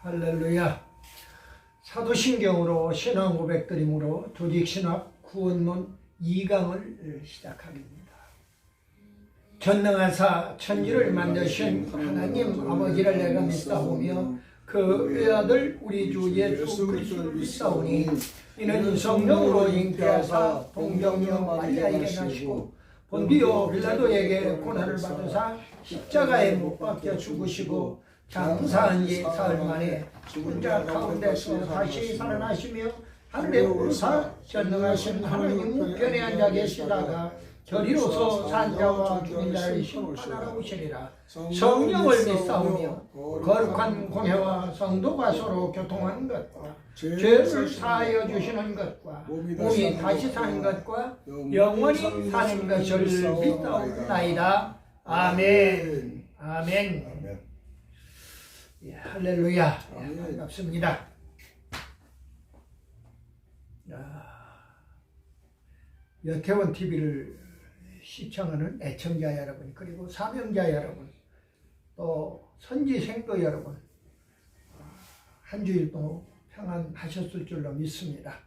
할렐루야. 사도신경으로 신앙 고백드림으로 조직신학 구원론 2강을 시작하겠습니다. 전능하사 천지를 만드신 하나님 아버지를 내가 믿사오며 그 외아들 우리 주 예수 그리스도를 믿사오니 이는 성령으로 잉태하사 동정녀 마리아에게 나시고 본디오 빌라도에게 고난을 받으사 십자가에 못 박혀 죽으시고 장사한 지 사흘 만에 죽은 자 가운데서 다시 살아나시며 하늘에 오르사 전능하신 하나님 우편에 앉아 계시다가 저리로서 산자와 죽은 자를 심판하러 오시리라. 성령을 믿사오며 거룩한 공회와 성도가 서로 교통하는 것과 죄를 사하여 주시는 것과 몸이 다시 사는 것과 영원히 사는 것을 믿사옵나이다. 아멘. 아멘. 예, 할렐루야. 예, 반갑습니다. 여태원 TV를 시청하는 애청자 여러분, 그리고 사명자 여러분, 또 선지생도 여러분, 한 주일 또 평안하셨을 줄로 믿습니다.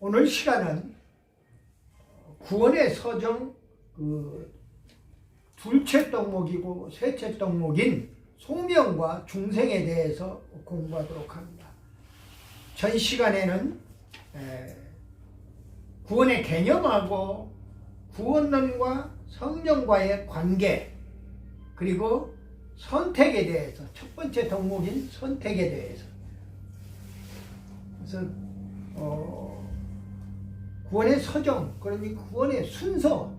오늘 시간은 구원의 서정 둘째 덕목이고 셋째 덕목인 소명과 중생에 대해서 공부하도록 합니다. 전 시간에는 구원의 개념하고 구원론과 성령과의 관계, 그리고 선택에 대해서, 첫 번째 덕목인 선택에 대해서, 그래서 구원의 서정, 그러니 구원의 순서,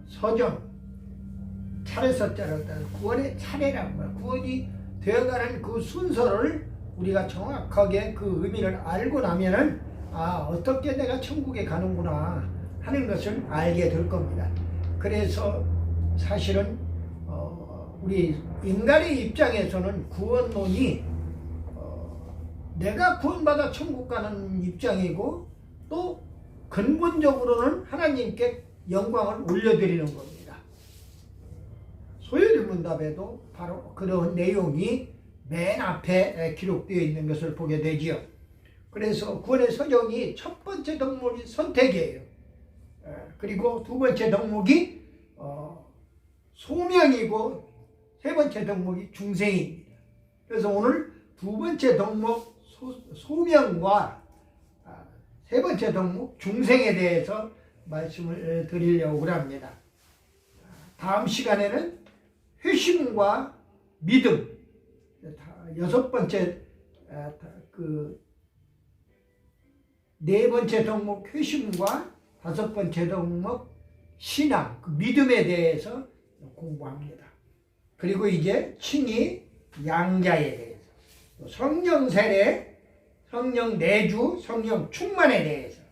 서정, 차례서자라고 하는 구원의 차례라고 말해요. 구원이 되어가는 그 순서를 우리가 정확하게 그 의미를 알고 나면은 어떻게 내가 천국에 가는구나 하는 것을 알게 될 겁니다. 그래서 사실은 우리 인간의 입장에서는 구원론이 내가 구원받아 천국 가는 입장이고, 또 근본적으로는 하나님께 영광을 올려드리는 겁니다. 소요리문답에도 바로 그런 내용이 맨 앞에 기록되어 있는 것을 보게 되지요. 그래서 구원의 서정이 첫 번째 덕목이 선택이에요. 그리고 두 번째 덕목이 소명이고 세 번째 덕목이 중생입니다. 그래서 오늘 두 번째 덕목 소명과 세 번째 덕목 중생에 대해서 말씀을 드리려고 합니다. 다음 시간에는 회심과 믿음, 여섯 번째 네 번째 덕목 회심과 다섯 번째 덕목 신앙, 믿음에 대해서 공부합니다. 그리고 이제 칭의 양자에 대해서, 성령 세례, 성령 내주, 성령 충만에 대해서,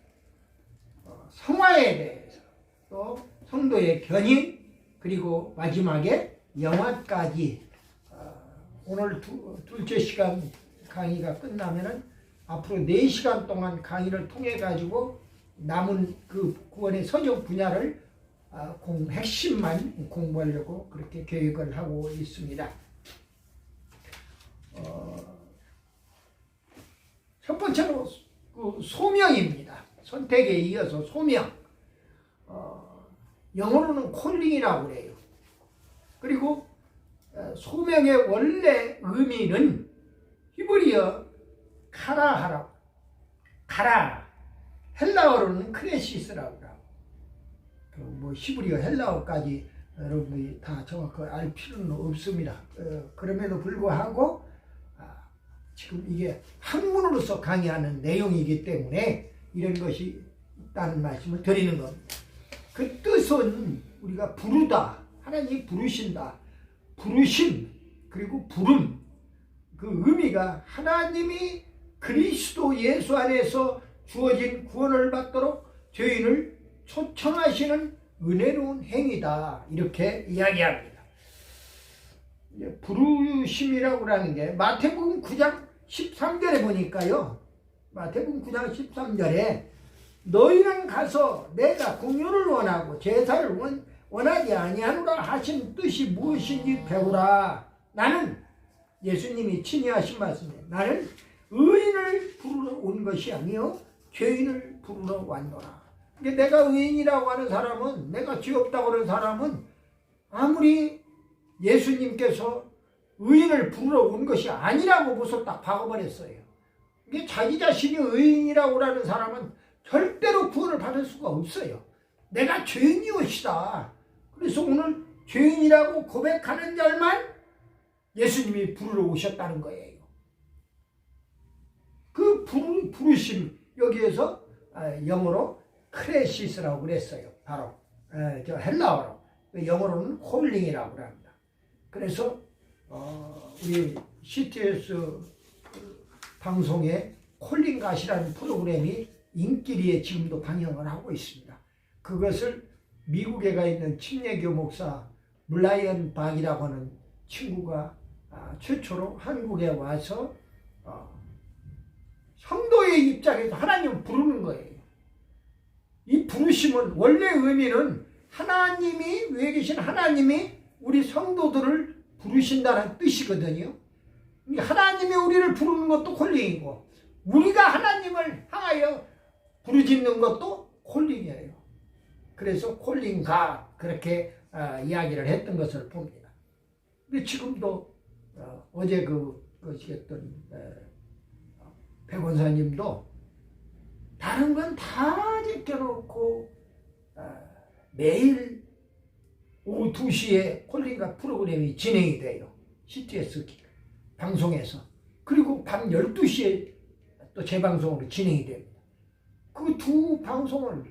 성화에 대해서, 또 성도의 견인, 그리고 마지막에 영화까지. 오늘 둘째 시간 강의가 끝나면은 앞으로 4시간 동안 강의를 통해 가지고 남은 그 구원의 서정 분야를 핵심만 공부하려고 그렇게 계획을 하고 있습니다. 첫 번째로 소명입니다. 선택에 이어서 소명. 영어로는 콜링이라고 그래요. 그리고 소명의 원래 의미는 히브리어 카라하라고, 카라, 헬라어로는 크레시스라고 하고, 히브리어 헬라어까지 여러분이 다 정확하게 알 필요는 없습니다. 그럼에도 불구하고 지금 이게 학문으로서 강의하는 내용이기 때문에 이런 것이 있다는 말씀을 드리는 겁니다. 그 뜻은 우리가 부르다, 하나님이 부르신다, 부르심, 그리고 부름, 그 의미가 하나님이 그리스도 예수 안에서 주어진 구원을 받도록 죄인을 초청하시는 은혜로운 행위다, 이렇게 이야기합니다. 부르심이라고 하는 게 마태복음 9장 13절에 보니까요, 마태복음 9장 13절에 너희는 가서 내가 공유를 원하고 제사를 원하지 아니하노라 하신 뜻이 무엇인지 배우라. 나는 예수님이 친히 하신 말씀이에요. 나는 의인을 부르러 온 것이 아니요 죄인을 부르러 왔노라. 내가 의인이라고 하는 사람은, 내가 죄 없다고 하는 사람은 아무리 예수님께서 의인을 부르러 온 것이 아니라고 벌써 딱 박아버렸어요. 이게 자기 자신이 의인이라고 하는 사람은 절대로 구원을 받을 수가 없어요. 내가 죄인이옵시다. 그래서 오늘 죄인이라고 고백하는 자만 예수님이 부르러 오셨다는 거예요. 그 부르심, 여기에서 영어로 크레시스라고 그랬어요. 바로 저 헬라어로, 영어로는 콜링이라고 합니다. 그래서 우리 CTS 방송에 콜링갓이라는 프로그램이 인기리에 지금도 방영을 하고 있습니다. 그것을 미국에 가 있는 침례교 목사 물라이언 박이라고 하는 친구가 최초로 한국에 와서 성도의 입장에서 하나님을 부르는 거예요. 이 부르심은 원래 의미는 하나님이, 위에 계신 하나님이 우리 성도들을 부르신다는 뜻이거든요. 하나님이 우리를 부르는 것도 콜링이고 우리가 하나님을 향하여 부르짖는 것도 콜링이에요. 그래서 콜링가 그렇게 이야기를 했던 것을 봅니다. 근데 지금도 어제 그시켰던 백원사님도 다른 건 다 제껴놓고 매일 오후 2시에 콜링가 프로그램이 진행이 돼요. CTS 방송에서. 그리고 밤 12시에 또 재방송으로 진행이 됩니다. 그 두 방송을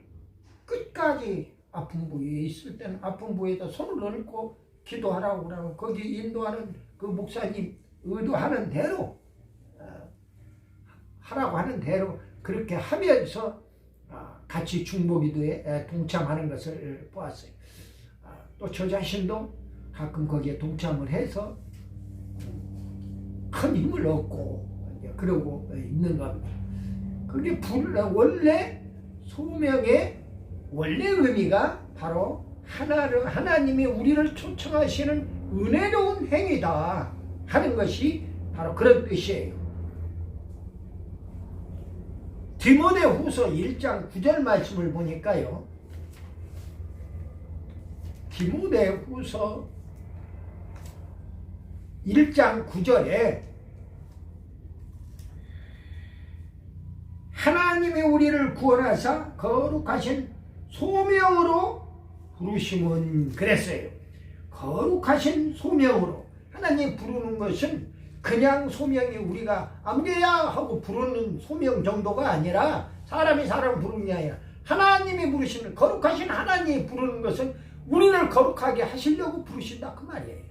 끝까지 아픈 부위에 있을 때는 아픈 부위에다 손을 얹고 기도하라고 그러면 거기 인도하는 그 목사님 의도하는 대로 하라고 하는 대로 그렇게 하면서 같이 중보기도에 동참하는 것을 보았어요. 또 저 자신도 가끔 거기에 동참을 해서 큰 힘을 얻고 그러고 있는 겁니다. 그게 원래 소명의 원래 의미가 바로 하나님이 우리를 초청하시는 은혜로운 행위다 하는 것이 바로 그런 뜻이에요. 디모데후서 1장 9절 말씀을 보니까요. 디모데후서 1장 9절에 하나님이 우리를 구원하사 거룩하신 소명으로 부르심은 그랬어요. 거룩하신 소명으로. 하나님 부르는 것은 그냥 소명이 우리가 아무개야 하고 부르는 소명 정도가 아니라 사람이 사람을 부르는 게 아니라 하나님이 부르시는, 거룩하신 하나님이 부르는 것은 우리를 거룩하게 하시려고 부르신다 그 말이에요.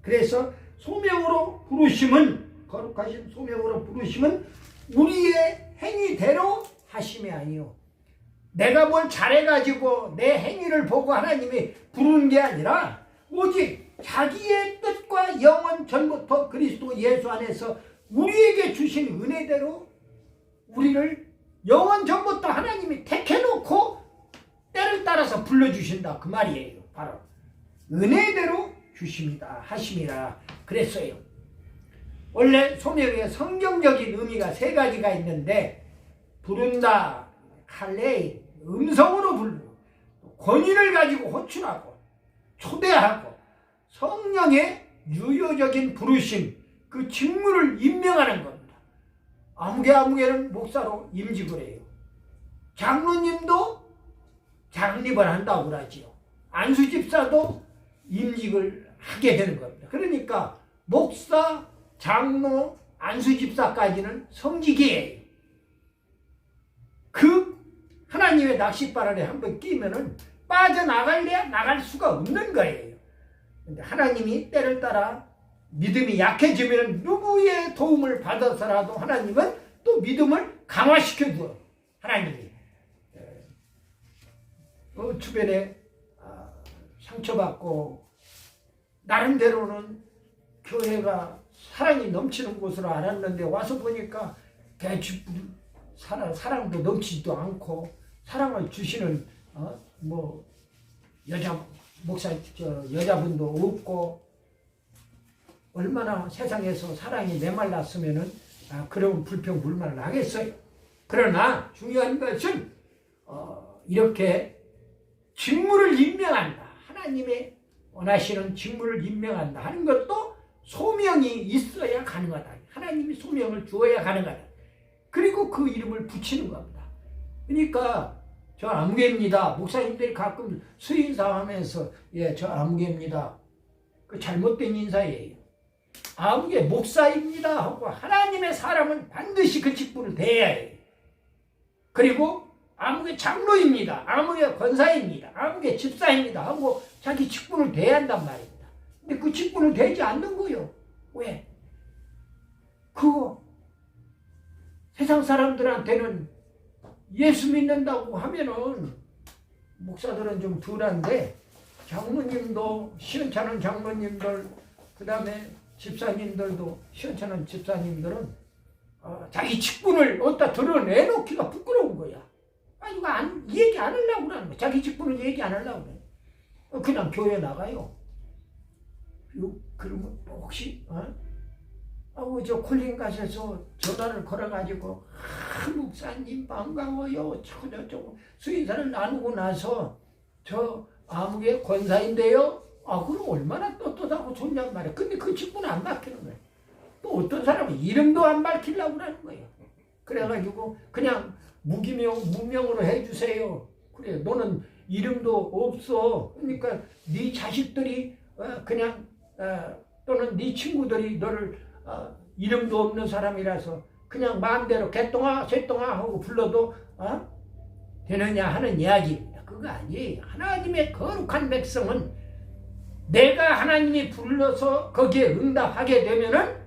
그래서 소명으로 부르심은, 거룩하신 소명으로 부르심은 우리의 행위대로 하심이 아니요 내가 뭘 잘해가지고 내 행위를 보고 하나님이 부르는 게 아니라 오직 자기의 뜻과 영원 전부터 그리스도 예수 안에서 우리에게 주신 은혜대로 우리를 영원 전부터 하나님이 택해놓고 때를 따라서 불러주신다 그 말이에요. 바로 은혜대로 주십니다 하심이라 그랬어요. 원래 소명의 성경적인 의미가 세 가지가 있는데 부른다, 칼레이, 음성으로 부르고 권위를 가지고 호출하고 초대하고 성령의 유효적인 부르심, 그 직무를 임명하는 겁니다. 아무개는 목사로 임직을 해요. 장로님도 장립을 한다고 그러지요. 안수집사도 임직을 하게 되는 겁니다. 그러니까 목사, 장로, 안수집사까지는 성직이에요. 그 하나님의 낚싯발 안에 한번 끼면은 빠져나갈래야 나갈 수가 없는 거예요. 근데 하나님이 때를 따라 믿음이 약해지면 누구의 도움을 받아서라도 하나님은 또 믿음을 강화시켜 줘요. 하나님이 주변에 상처받고 나름대로는 교회가 사랑이 넘치는 곳으로 알았는데 와서 보니까 대충 사랑도 넘치지도 않고 사랑을 주시는 여자 목사 여자분도 없고 얼마나 세상에서 사랑이 메말랐으면은 그런 불평 불만을 하겠어요. 그러나 중요한 것은 이렇게 직무를 임명한다. 하나님의 원하시는 직무를 임명한다 하는 것도 소명이 있어야 가능하다. 하나님이 소명을 주어야 가능하다. 그리고 그 이름을 붙이는 겁니다. 그러니까 저 아무개입니다. 목사님들이 가끔 수인사하면서 저 아무개입니다. 그 잘못된 인사예요. 아무개 목사입니다 하고 하나님의 사람은 반드시 그 직분을 대해야 해요. 그리고 아무개 장로입니다. 아무개 권사입니다. 아무개 집사입니다 하고 자기 직분을 대해야 한단 말입니다. 근데 그 직분을 대지 않는 거예요. 왜? 그거 세상 사람들한테는 예수 믿는다고 하면은 목사들은 좀 덜한데 장로님도 시원찮은 장로님들 그 다음에 집사님들도 시원찮은 집사님들은 자기 직분을 어디다 드러내놓기가 부끄러운 거야. 이거 얘기 안 하려고 그러는 거야. 자기 직분을 얘기 안 하려고 그래. 그냥 교회 나가요. 그러면 혹시 저 콜링 가셔서 전화를 걸어가지고 목사님 반가워요. 저쩌고 수인사를 나누고 나서 저 아무개 권사인데요. 그럼 얼마나 떳떳하고 좋냔 말이야. 근데 그 직분은 안 밝히는 거야. 또 어떤 사람은 이름도 안 밝히려고 하는 거예요. 그래가지고 그냥 무명으로 해주세요. 그래, 너는 이름도 없어. 그러니까 네 자식들이 그냥 또는 네 친구들이 너를 이름도 없는 사람이라서 그냥 마음대로 개똥아 쇠똥아 하고 불러도 되느냐 하는 이야기입니다. 그거 아니에요. 하나님의 거룩한 백성은 내가 하나님이 불러서 거기에 응답하게 되면은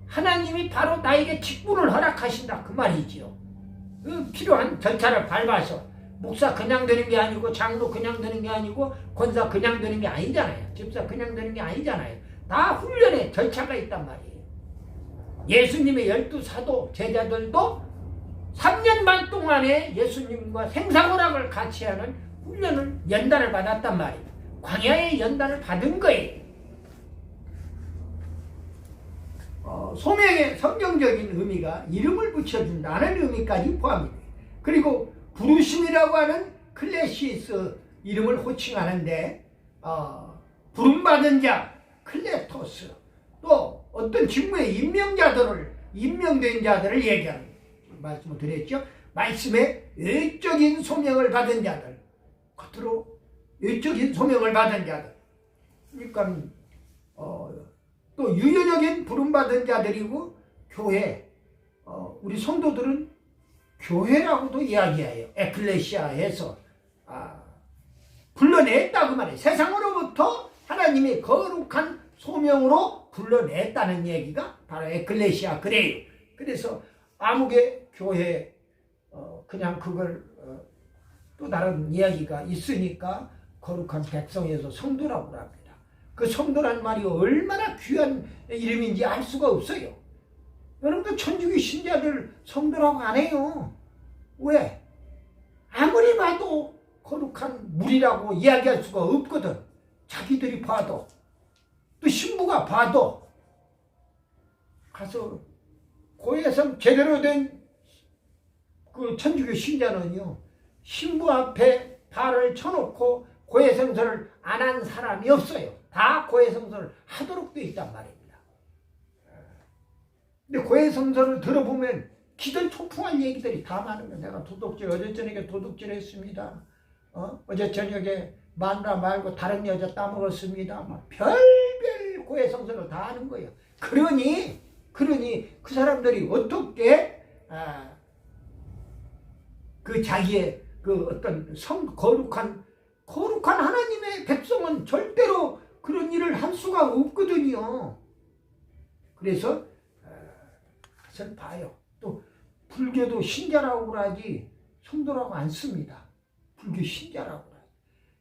하나님이 바로 나에게 직분을 허락하신다 그 말이지요. 그 필요한 절차를 밟아서 목사 그냥 되는 게 아니고 장로 그냥 되는 게 아니고 권사 그냥 되는 게 아니잖아요. 집사 그냥 되는 게 아니잖아요. 다 훈련의 절차가 있단 말이에요. 예수님의 12사도 제자들도 3년 반 동안에 예수님과 생사고락을 같이 하는 훈련을 연단을 받았단 말이에요. 광야의 연단을 받은 거예요. 소명의 성경적인 의미가 이름을 붙여준다는 의미까지 포함입니다. 그리고 부르심이라고 하는 클레시스 이름을 호칭하는데 부름받은 자 클레토스 또 어떤 직무에 임명된 자들을 얘기하는 말씀을 드렸죠. 말씀에 외적인 소명을 받은 자들 겉으로 외적인 소명을 받은 자들 그러니까 또 유효적인 부름받은 자들이고 교회 우리 성도들은 교회라고도 이야기해요. 에클레시아에서 불러냈다고 말해요. 세상으로부터 하나님의 거룩한 소명으로 불러냈다는 얘기가 바로 에클레시아 그래요. 그래서 아무개 교회 그냥 그걸 또 다른 이야기가 있으니까 거룩한 백성에서 성도라고 합니다. 그 성도란 말이 얼마나 귀한 이름인지 알 수가 없어요. 여러분들 천주교 신자들 성도라고 안 해요. 왜? 아무리 봐도 거룩한 물이라고 이야기할 수가 없거든. 자기들이 봐도 또 신부가 봐도 가서 고해성 제대로 된 그 천주교 신자는요 신부 앞에 발을 쳐놓고 고해성사를 안 한 사람이 없어요. 다 고해성사를 하도록 되어 있단 말입니다. 근데 고해성사를 들어보면 기절초풍할 얘기들이 다 많은 거예요. 내가 어제 저녁에 도둑질 했습니다. 어제 저녁에 마누라 말고 다른 여자 따먹었습니다. 막 별별 고해성사를 다 하는 거예요. 그러니 그 사람들이 어떻게 그 자기의 그 어떤 거룩한 하나님의 백성은 절대로 그런 일을 할 수가 없거든요. 그래서 그것을 봐요. 또 불교도 신자라고 하지 성도라고 안 씁니다. 불교 신자라고 하지.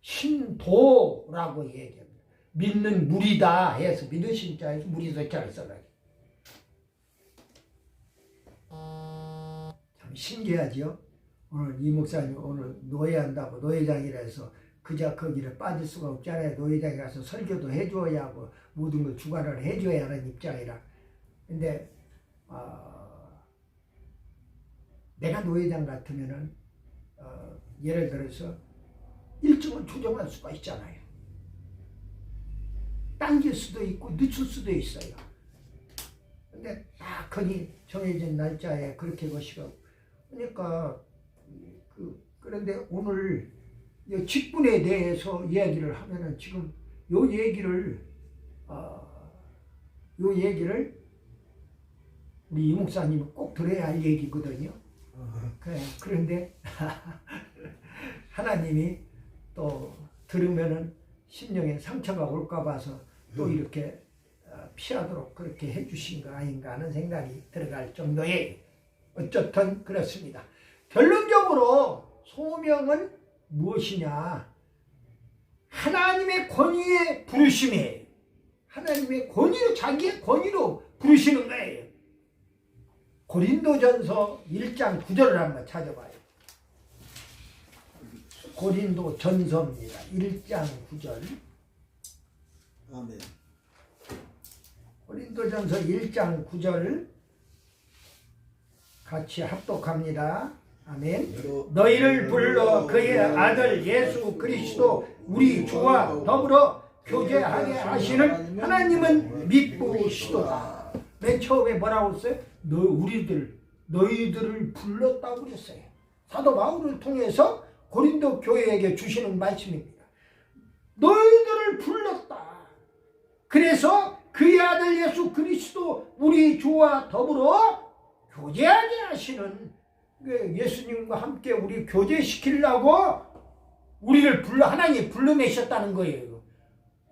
신도라고 얘기합니다. 믿는 물이다 해서 믿는 신자에서 물이 서자를 써가지고 참 신기하죠. 오늘 이 목사님 오늘 노예한다고 노예장이라 해서 그저 거기를 빠질 수가 없잖아요. 노회장에 가서 설교도 해줘야 하고 모든 걸 주관을 해줘야 하는 입장이라. 근데 내가 노회장 같으면은 예를 들어서 일정을 조정할 수가 있잖아요. 당길 수도 있고 늦출 수도 있어요. 근데 딱 거기 정해진 날짜에 그렇게 것이고 그러니까 그런데 오늘 이 직분에 대해서 이야기를 하면은 지금 요 얘기를 우리 이 목사님이 꼭 들어야 할 얘기거든요. 그런데 하나님이 또 들으면은 심령에 상처가 올까 봐서 또 이렇게 피하도록 그렇게 해주신 거 아닌가 하는 생각이 들어갈 정도의 어쨌든 그렇습니다. 결론적으로 소명은 무엇이냐? 하나님의 권위에 부르심이에요. 하나님의 권위로, 자기의 권위로 부르시는 거예요. 고린도전서 1장 9절을 한번 찾아봐요. 고린도전서입니다. 1장 9절. 아멘. 고린도전서 1장 9절 같이 합독합니다. 아멘. 너희를 불러 그의 아들 예수 그리스도 우리 주와 더불어 교제하게 하시는 하나님은 믿으시도다. 맨 처음에 뭐라고 했어요? 너희들을 불렀다고 그랬어요. 사도 바울을 통해서 고린도 교회에게 주시는 말씀입니다. 너희들을 불렀다. 그래서 그의 아들 예수 그리스도 우리 주와 더불어 교제하게 하시는, 예수님과 함께 우리 교제시키려고 우리를 하나님이 불러내셨다는 거예요.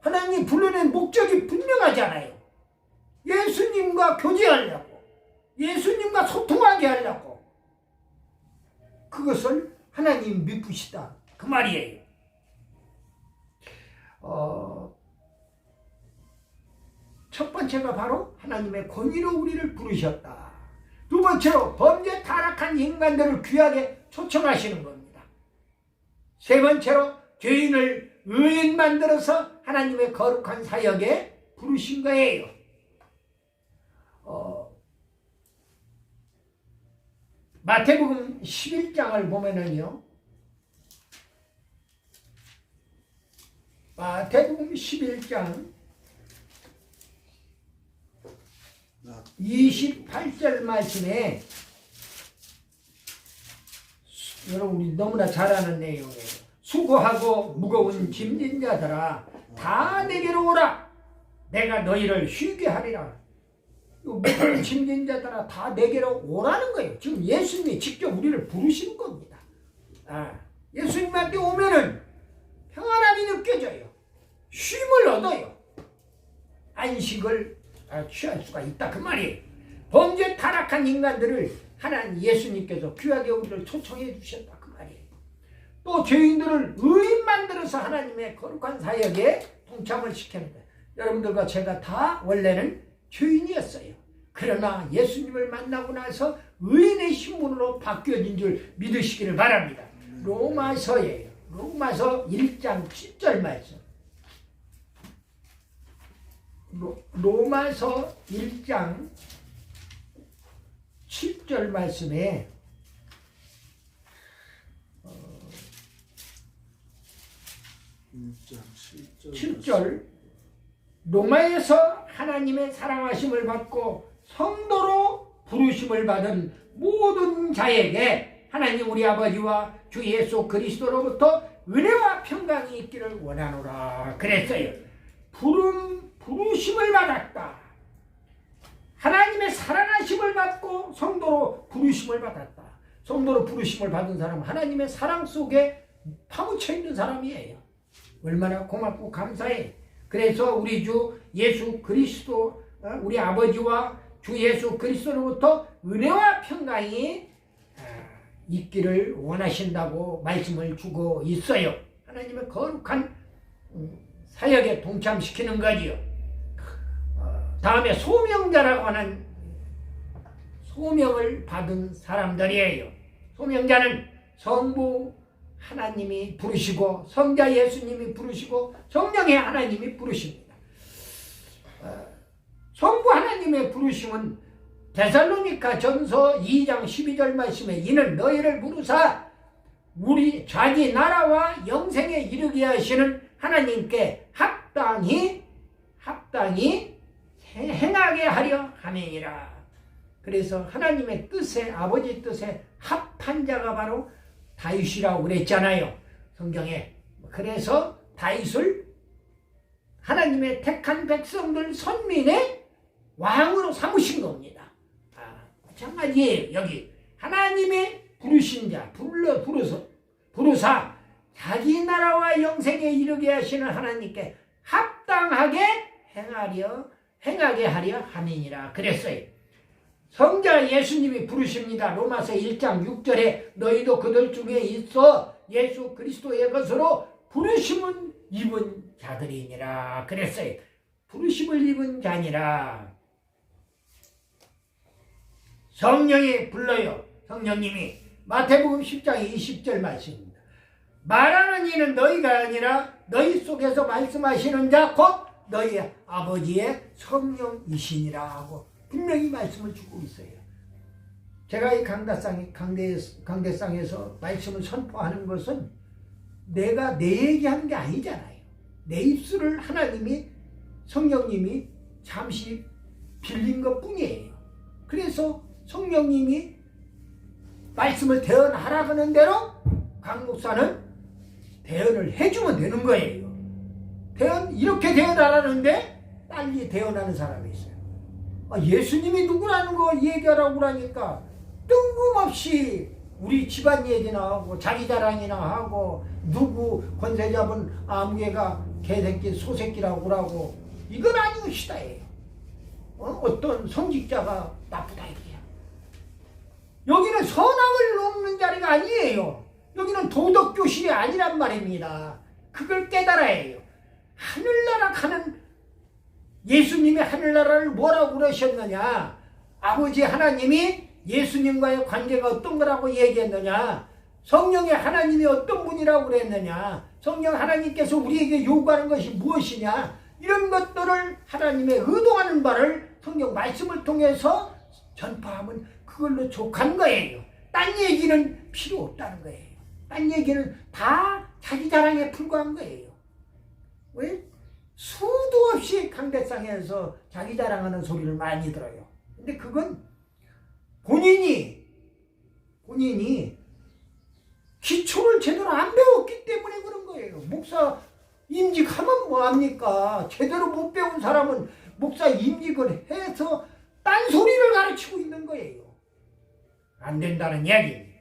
하나님이 불러낸 목적이 분명하잖아요. 예수님과 교제하려고, 예수님과 소통하게 하려고. 그것을 하나님 믿으시다 그 말이에요. 첫 번째가 바로 하나님의 권위로 우리를 부르셨다. 두 번째로 범죄 타락한 인간들을 귀하게 초청하시는 겁니다. 세 번째로 죄인을 의인 만들어서 하나님의 거룩한 사역에 부르신 거예요. 마태복음 11장을 보면은요, 마태복음 11장 28절 말씀에, 여러분 우리 너무나 잘 아는 내용이에요. 수고하고 무거운 짐진 자들아 다 내게로 오라. 내가 너희를 쉬게 하리라. 무거운 짐진 자들아 다 내게로 오라는 거예요. 지금 예수님이 직접 우리를 부르시는 겁니다. 예수님한테 오면은 평안함이 느껴져요. 쉼을 얻어요. 안식을 취할 수가 있다 그 말이에요. 범죄 타락한 인간들을 하나님 예수님께서 귀하게 우리를 초청해 주셨다 그 말이에요. 또 죄인들을 의인 만들어서 하나님의 거룩한 사역에 동참을 시키는 거예요. 여러분들과 제가 다 원래는 죄인이었어요. 그러나 예수님을 만나고 나서 의인의 신분으로 바뀌어진 줄 믿으시기를 바랍니다. 로마서예요. 로마서 1장 7절 말씀. 로마서 1장 7절 말씀에 7절 로마에서 하나님의 사랑하심을 받고 성도로 부르심을 받은 모든 자에게 하나님 우리 아버지와 주 예수 그리스도로부터 은혜와 평강이 있기를 원하노라 그랬어요. 부르심을 받았다. 하나님의 사랑하심을 받고 성도로 부르심을 받았다. 성도로 부르심을 받은 사람은 하나님의 사랑 속에 파묻혀 있는 사람이에요. 얼마나 고맙고 감사해. 그래서 우리 주 예수 그리스도, 우리 아버지와 주 예수 그리스도로부터 은혜와 평강이 있기를 원하신다고 말씀을 주고 있어요. 하나님의 거룩한 사역에 동참시키는 거지요. 다음에 소명자라고 하는 소명을 받은 사람들이에요. 소명자는 성부, 하나님이 부르시고 성자 예수님이 부르시고 성령의 하나님이 부르십니다. 성부 하나님의 부르심은 데살로니가 전서 2장 12절 말씀에 이는 너희를 부르사 우리 자기 나라와 영생에 이르게 하시는 하나님께 합당히 행하게 하려 함이니라. 그래서 하나님의 뜻에 아버지 뜻에 합한 자가 바로 다윗이라고 그랬잖아요, 성경에. 그래서 다윗을 하나님의 택한 백성들 선민의 왕으로 삼으신 겁니다. 마찬가지예요. 여기 하나님의 부르신 자 부르사 자기 나라와 영생에 이르게 하시는 하나님께 합당하게 행하게 하려 함이니라 그랬어요. 성자 예수님이 부르십니다. 로마서 1장 6절에 너희도 그들 중에 있어 예수 그리스도의 것으로 부르심은 입은 자들이니라 그랬어요. 부르심을 입은 자니라. 성령이 불러요. 성령님이 마태복음 10장 20절 말씀입니다. 말하는 이는 너희가 아니라 너희 속에서 말씀하시는 자 곧 너희 아버지의 성령이시니라 하고 분명히 말씀을 주고 있어요. 제가 이 강대상에서 말씀을 선포하는 것은 내가 내 얘기하는 게 아니잖아요. 내 입술을 하나님이 성령님이 잠시 빌린 것 뿐이에요. 그래서 성령님이 말씀을 대언하라고 하는 대로 강 목사는 대언을 해주면 되는 거예요. 이렇게 대언하라는데 빨리 대언하는 사람이 있어요. 예수님이 누구라는 거 얘기하라고 그러니까 뜬금없이 우리 집안 얘기나 하고 자기 자랑이나 하고 누구 권세 잡은 아무개가 개새끼 소새끼라고 그러고 이건 아니시다예요. 어떤 성직자가 나쁘다 이거야. 여기는 선악을 놓는 자리가 아니에요. 여기는 도덕교실이 아니란 말입니다. 그걸 깨달아야 해요. 하늘나라 가는 예수님이 하늘나라를 뭐라고 그러셨느냐? 아버지 하나님이 예수님과의 관계가 어떤 거라고 얘기했느냐? 성령의 하나님이 어떤 분이라고 그랬느냐? 성령 하나님께서 우리에게 요구하는 것이 무엇이냐? 이런 것들을 하나님의 의도하는 바를 성경 말씀을 통해서 전파하면 그걸로 족한 거예요. 딴 얘기는 필요 없다는 거예요. 딴 얘기는 다 자기 자랑에 불과한 거예요. 왜? 수도 없이 강대상에서 자기 자랑하는 소리를 많이 들어요. 근데 그건 본인이 기초를 제대로 안 배웠기 때문에 그런 거예요. 목사 임직하면 뭐합니까? 제대로 못 배운 사람은 목사 임직을 해서 딴소리를 가르치고 있는 거예요. 안 된다는 이야기입니다.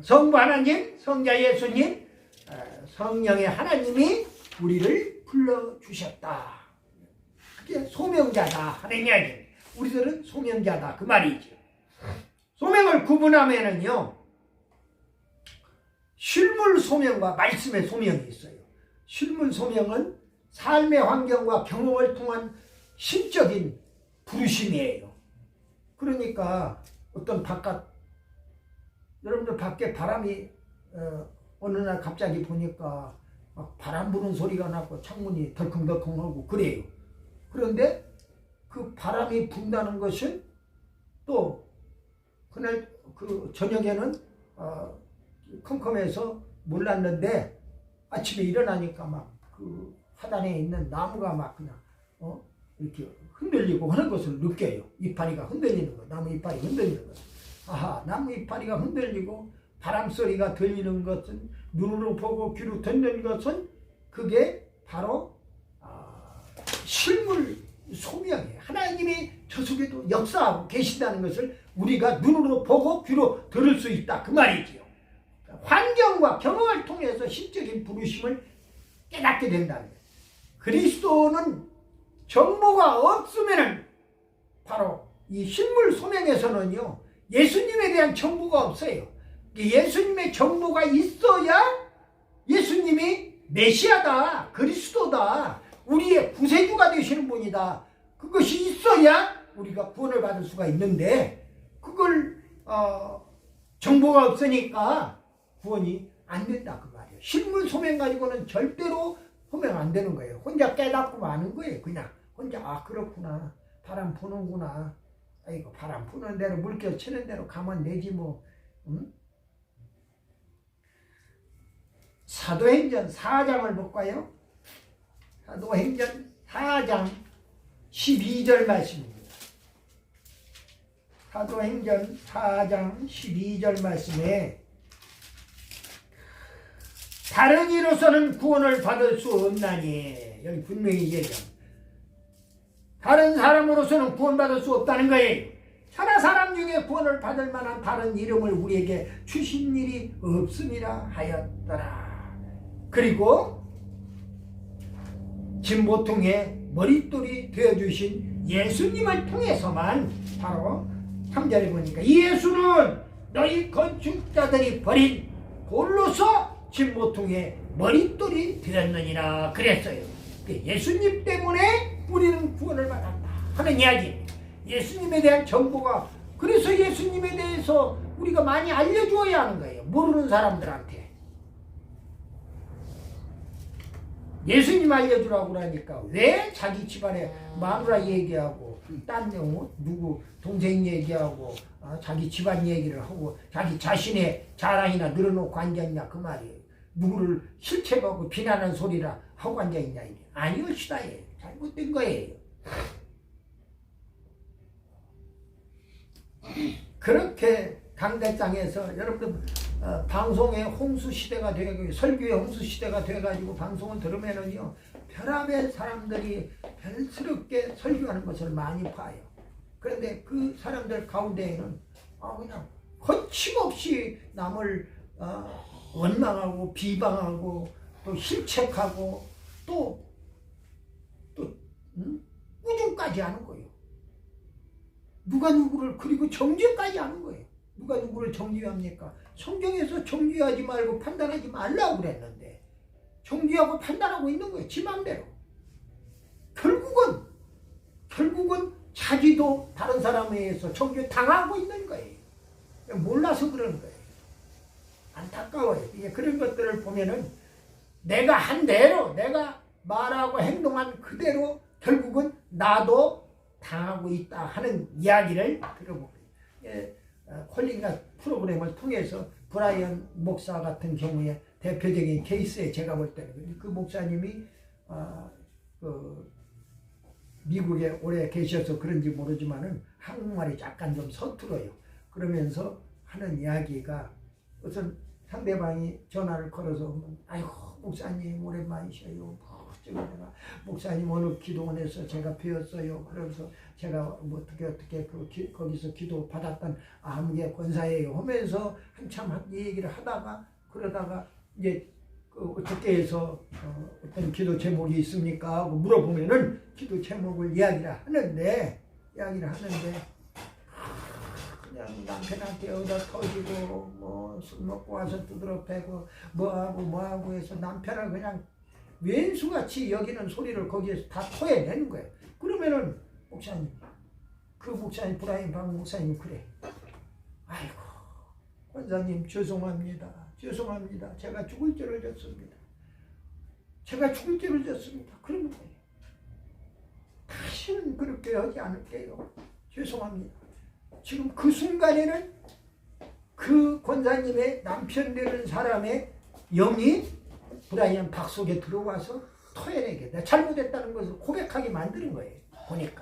성부 하나님, 성자 예수님, 성령의 하나님이 우리를 불러주셨다. 그게 소명자다 하는 이야기입니다. 우리들은 소명자다 그 말이죠. 소명을 구분하면은요, 실물 소명과 말씀의 소명이 있어요. 실물 소명은 삶의 환경과 경험을 통한 심적인 부르심이에요. 그러니까 어떤 여러분들 밖에 바람이 어느 날 갑자기 보니까 막 바람 부는 소리가 나고 창문이 덜컹덜컹하고 그래요. 그런데 그 바람이 분다는 것은 또 그날 그 저녁에는 컴컴해서 몰랐는데 아침에 일어나니까 막 그 하단에 있는 나무가 막 그냥 이렇게 흔들리고 하는 것을 느껴요. 이파리가 흔들리는 거, 나무 이파리 흔들리는 거. 아하, 나무 이파리가 흔들리고 바람 소리가 들리는 것은 눈으로 보고 귀로 듣는 것은 그게 바로 실물 소명이에요. 하나님이 저 속에도 역사하고 계신다는 것을 우리가 눈으로 보고 귀로 들을 수 있다 그 말이지요. 환경과 경험을 통해서 심적인 부르심을 깨닫게 된다는 거예요. 그리스도는 정보가 없으면은 바로 이 실물 소명에서는요, 예수님에 대한 정보가 없어요. 예수님의 정보가 있어야 예수님이 메시아다, 그리스도다, 우리의 구세주가 되시는 분이다. 그것이 있어야 우리가 구원을 받을 수가 있는데 그걸 정보가 없으니까 구원이 안 된다 그 말이에요. 실물 소명 가지고는 절대로 소명 안 되는 거예요. 혼자 깨닫고 마는 거예요. 그냥 혼자 아 그렇구나, 바람 부는구나, 아이고 바람 부는 대로 물결 치는 대로 가면 되지 뭐. 응? 사도행전 4장을 볼까요? 사도행전 4장 12절 말씀입니다. 사도행전 4장 12절 말씀에 다른 이로서는 구원을 받을 수 없나니, 여기 분명히 얘기합니다. 다른 사람으로서는 구원받을 수 없다는 거예요. 천하 사람 중에 구원을 받을 만한 다른 이름을 우리에게 주신 일이 없음이라 하였더라. 그리고 진보통의 머릿돌이 되어주신 예수님을 통해서만, 바로 3절에 보니까 이 예수는 너희 건축자들이 버린 돌로서 진보통의 머릿돌이 되었느니라 그랬어요. 예수님 때문에 우리는 구원을 받았다 하는 이야기입니다. 예수님에 대한 정보가, 그래서 예수님에 대해서 우리가 많이 알려주어야 하는 거예요. 모르는 사람들한테 예수님 알려주라고 그러니까 왜 자기 집안에 마누라 얘기하고 딴 누구 동생 얘기하고 자기 집안 얘기를 하고 자기 자신의 자랑이나 늘어놓고 앉아있냐 그 말이에요. 누구를 실책하고 비난하는 소리라 하고 앉아있냐 이게 아니었시다. 잘못된 거예요. 그렇게 강대장에서 여러분들 방송의 홍수 시대가 되고 설교의 홍수 시대가 돼가지고 방송을 들으면은요 별의별 사람들이 별스럽게 설교하는 것을 많이 봐요. 그런데 그 사람들 가운데에는 그냥 거침없이 남을 원망하고 비방하고 또 실책하고 또 우중까지 하는 거예요. 누가 누구를, 그리고 정죄까지 하는 거예요. 누가 누구를 정죄합니까? 성경에서 정죄하지 말고 판단하지 말라고 그랬는데 정죄하고 판단하고 있는 거예요. 지 맘대로. 결국은 자기도 다른 사람에 의해서 정죄 당하고 있는 거예요. 몰라서 그러는 거예요. 안타까워요. 이제 그런 것들을 보면은 내가 한 대로, 내가 말하고 행동한 그대로 결국은 나도 당하고 있다 하는 이야기를 들어보고요. 콜린가 프로그램을 통해서 브라이언 목사 같은 경우에 대표적인 케이스에 제가 볼 때는 그 목사님이 미국에 오래 계셔서 그런지 모르지만은 한국말이 약간 좀 서툴어요. 그러면서 하는 이야기가 우선 상대방이 전화를 걸어서 아이고 목사님 오랜만이셔요. 제가 목사님 어느 기도원에서 제가 배웠어요. 그래서 제가 뭐 어떻게 거기서 기도 받았던 아무개 권사예요 하면서 한참 얘기를 하다가 그러다가 이제 어떻게 해서 어떤 기도 제목이 있습니까 하고 물어보면은 기도 제목을 이야기를 하는데 그냥 남편한테 얻어 터지고 뭐 술 먹고 와서 두드러 패고 뭐하고 해서 남편을 그냥 왼수같이 여기는 소리를 거기에서 다 토해내는 거예요. 그러면은 그 목사님 브라이언 박 목사님 그래. 아이고 권사님 죄송합니다. 제가 죽을 죄를 졌습니다. 그러는 거예요. 다시는 그렇게 하지 않을게요. 죄송합니다. 지금 그 순간에는 그 권사님의 남편 되는 사람의 영이 브라이언 박 속에 들어와서 토해내게 내가 잘못했다는 것을 고백하게 만드는 거예요. 보니까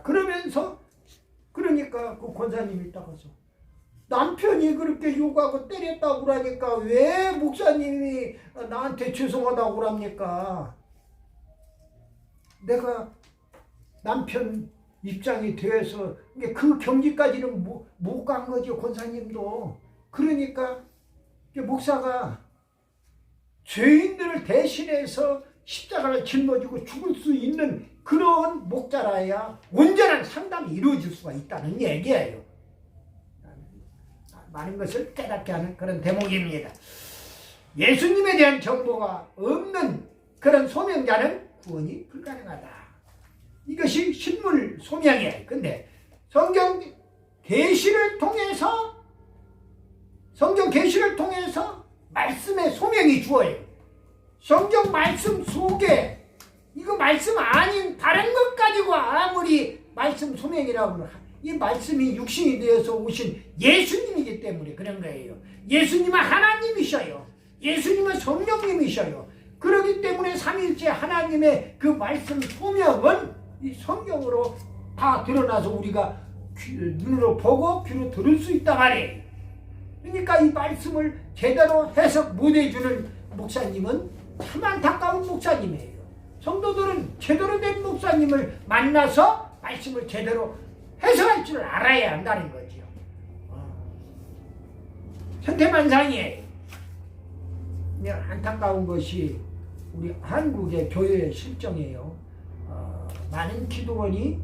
그러면서 그러니까 그 권사님이 따가서 남편이 그렇게 욕하고 때렸다고 그러니까 왜 목사님이 나한테 죄송하다고 그럽니까? 내가 남편 입장이 되어서 그 경지까지는 못 간 거죠. 권사님도. 그러니까 목사가 죄인들을 대신해서 십자가를 짊어지고 죽을 수 있는 그런 목자라야 온전한 상담이 이루어질 수가 있다는 얘기예요. 많은 것을 깨닫게 하는 그런 대목입니다. 예수님에 대한 정보가 없는 그런 소명자는 구원이 불가능하다. 이것이 신물 소명이에요. 근데 성경 계시를 통해서 성경 계시를 통해서 말씀의 소명이 주어요. 성경 말씀 속에 이거 말씀 아닌 다른 것 가지고 아무리 말씀 소명이라고 그러나 이 말씀이 육신이 되어서 오신 예수님이기 때문에 그런 거예요. 예수님은 하나님이셔요. 예수님은 성령님이셔요. 그렇기 때문에 삼위일체 하나님의 그 말씀 소명은 이 성경으로 다 드러나서 우리가 눈으로 보고 귀로 들을 수 있단 말이에요. 그러니까 이 말씀을 제대로 해석 못 해주는 목사님은 참 안타까운 목사님이에요. 성도들은 제대로 된 목사님을 만나서 말씀을 제대로 해석할 줄 알아야 한다는 거죠. 현태만상이에요. 안타까운 것이 우리 한국의 교회의 실정이에요. 많은 기도원이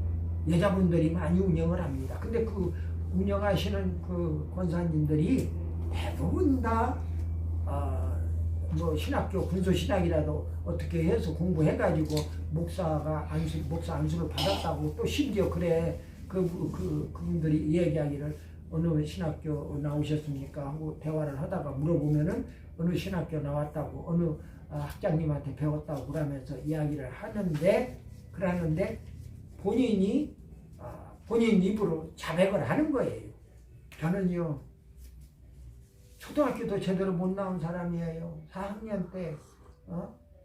여자분들이 많이 운영을 합니다. 근데 그 운영하시는 그 권사님들이 대부분 다 뭐 신학교 군소신학이라도 어떻게 해서 공부해가지고 목사 안수를 받았다고 또 심지어 그래 그분들이 이야기하기를 어느 신학교 나오셨습니까 하고 대화를 하다가 물어보면은 어느 신학교 나왔다고 어느 학장님한테 배웠다고 그러면서 이야기를 그러는데 본인 입으로 자백을 하는 거예요. 저는요 초등학교도 제대로 못 나온 사람이에요. 4학년 때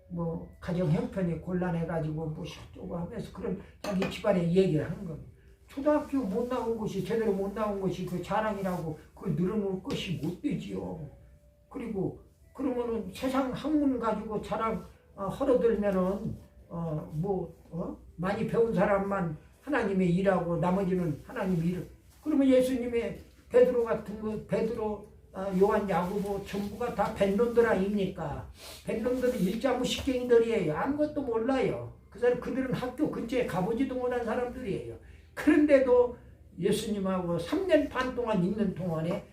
뭐 가정 형편이 곤란해가지고 뭐 어쩌고 하면서 그런 자기 집안의 얘기를 하는 겁니다. 초등학교 못 나온 것이 제대로 못 나온 것이 그 자랑이라고 그걸 늘어놓을 것이 못 되지요. 그리고 그러면은 세상 학문 가지고 자랑 헐어들면은 많이 배운 사람만 하나님의 일하고 나머지는 하나님의 일. 그러면 예수님의 베드로 같은 거 요한 야고보 전부가 다 뱃놈들 아닙니까? 뱃놈들은 일자무식갱이들이에요. 아무것도 몰라요. 그들은 학교 근처에 가보지도 못한 사람들이에요. 그런데도 예수님하고 3년 반 동안 있는 동안에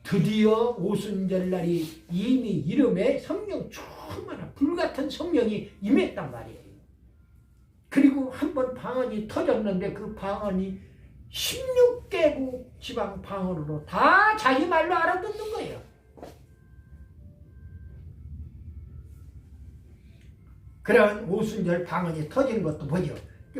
드디어 오순절날이 이미 이름에 성령 충만한 불같은 성령이 임했단 말이에요. 그리고 한번 방언이 터졌는데 그 방언이 16개국 지방 방언으로 다 자기 말로 알아듣는 거예요. 그런 오순절 방언이 터지는 것도 보죠.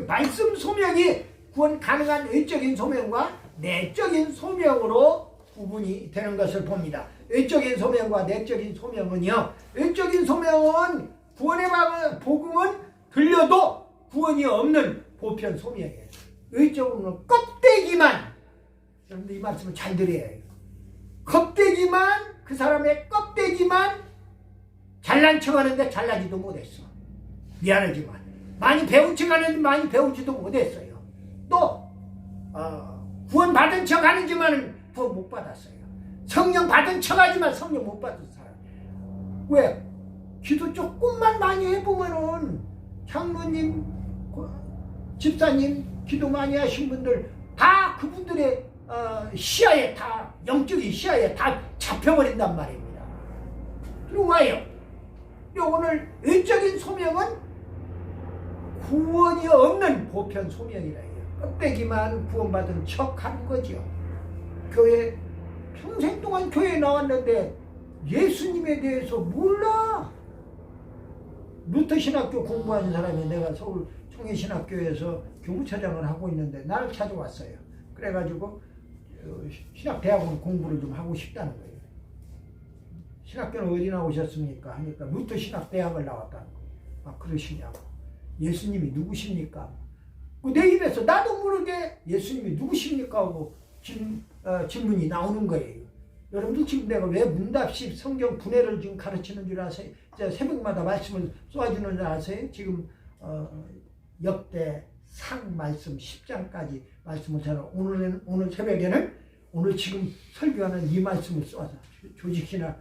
말씀 소명이 구원 가능한 외적인 소명과 내적인 소명으로 구분이 되는 것을 봅니다. 외적인 소명과 내적인 소명은요. 외적인 소명은 구원의 복음은 들려도 구원이 없는 보편 소명이에요. 외적으로는 껍데기만, 여러분들 이 말씀을 잘 들어야 해요. 껍데기만, 그 사람의 껍데기만 잘난 척 하는데 잘나지도 못했어. 미안하지만. 많이 배운 척 하는데 많이 배우지도 못했어요. 또 구원 받은 척 하는지만은 구원 못 받았어요. 성령 받은 척 하지만 성령 못 받은 사람. 왜? 기도 조금만 많이 해보면은 장로님, 집사님, 기도 많이 하신 분들 다 그분들의 시야에 다 영적인 시야에 다 잡혀버린단 말입니다. 그리고 와요. 오늘 외적인 소명은 구원이 없는 보편 소명이라 해요. 껍데기만 구원받은 척하는 거죠. 교회 평생 동안 교회에 나왔는데 예수님에 대해서 몰라. 루터 신학교 공부하는 사람이 내가 서울 청해신학교에서 교무처장을 하고 있는데 나를 찾아왔어요. 그래가지고 신학대학원 공부를 좀 하고 싶다는 거예요. 신학교는 어디 나오셨습니까? 하니까 루터 신학대학을 나왔다는 거예요. 그러시냐고. 예수님이 누구십니까? 내 입에서 나도 모르게 예수님이 누구십니까? 하고 질문이 나오는 거예요. 여러분들 지금 내가 왜 문답식 성경 분해를 지금 가르치는 줄 아세요? 새벽마다 말씀을 쏘아주는 줄 아세요? 지금 역대 상 말씀 10장까지 말씀을 제가 오늘 새벽에는 오늘 지금 설교하는 이 말씀을 쏘아서 조직이나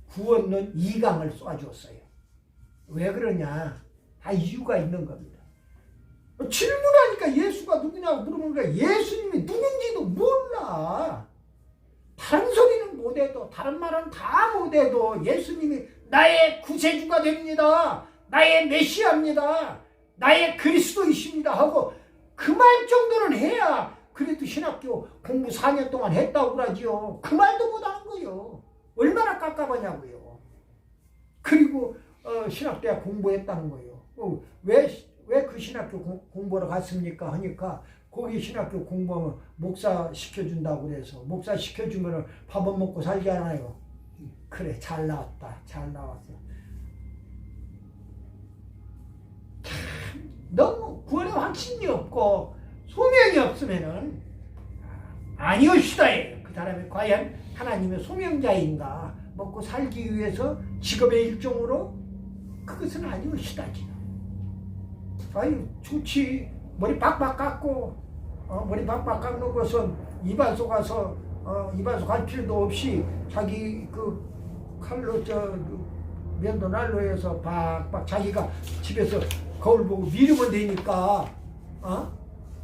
구원론 2강을 쏘아주었어요. 왜 그러냐? 다 이유가 있는 겁니다. 질문하니까 예수가 누구냐고 물어보는 거야. 예수님이 누군지도 몰라. 다른 소리는 못해도 다른 말은 다 못해도 예수님이 나의 구세주가 됩니다. 나의 메시아입니다. 나의 그리스도이십니다 하고 그 말 정도는 해야 그래도 신학교 공부 4년 동안 했다고 그러지요. 그 말도 못하는 거요. 얼마나 깝깝하냐고요. 그리고 신학대학 공부했다는 거예요. 왜 그 신학교 공부하러 갔습니까? 하니까 거기 신학교 공부하면 목사 시켜준다고 그래서 목사 시켜주면 밥은 먹고 살잖아요. 그래, 잘 나왔다. 잘 나왔어. 참, 너무 구원의 확신이 없고 소명이 없으면은 아니오시다예요. 그 사람이 과연 하나님의 소명자인가? 먹고 살기 위해서 직업의 일종으로 그것은 아니오시다지. 아유, 좋지. 머리 빡빡 깎고 머리 빡빡 깎는 것은 이발소 가서 이발소 갈 필요도 없이 자기 그 칼로 면도 난로에서 박박 자기가 집에서 거울 보고 미루면 되니까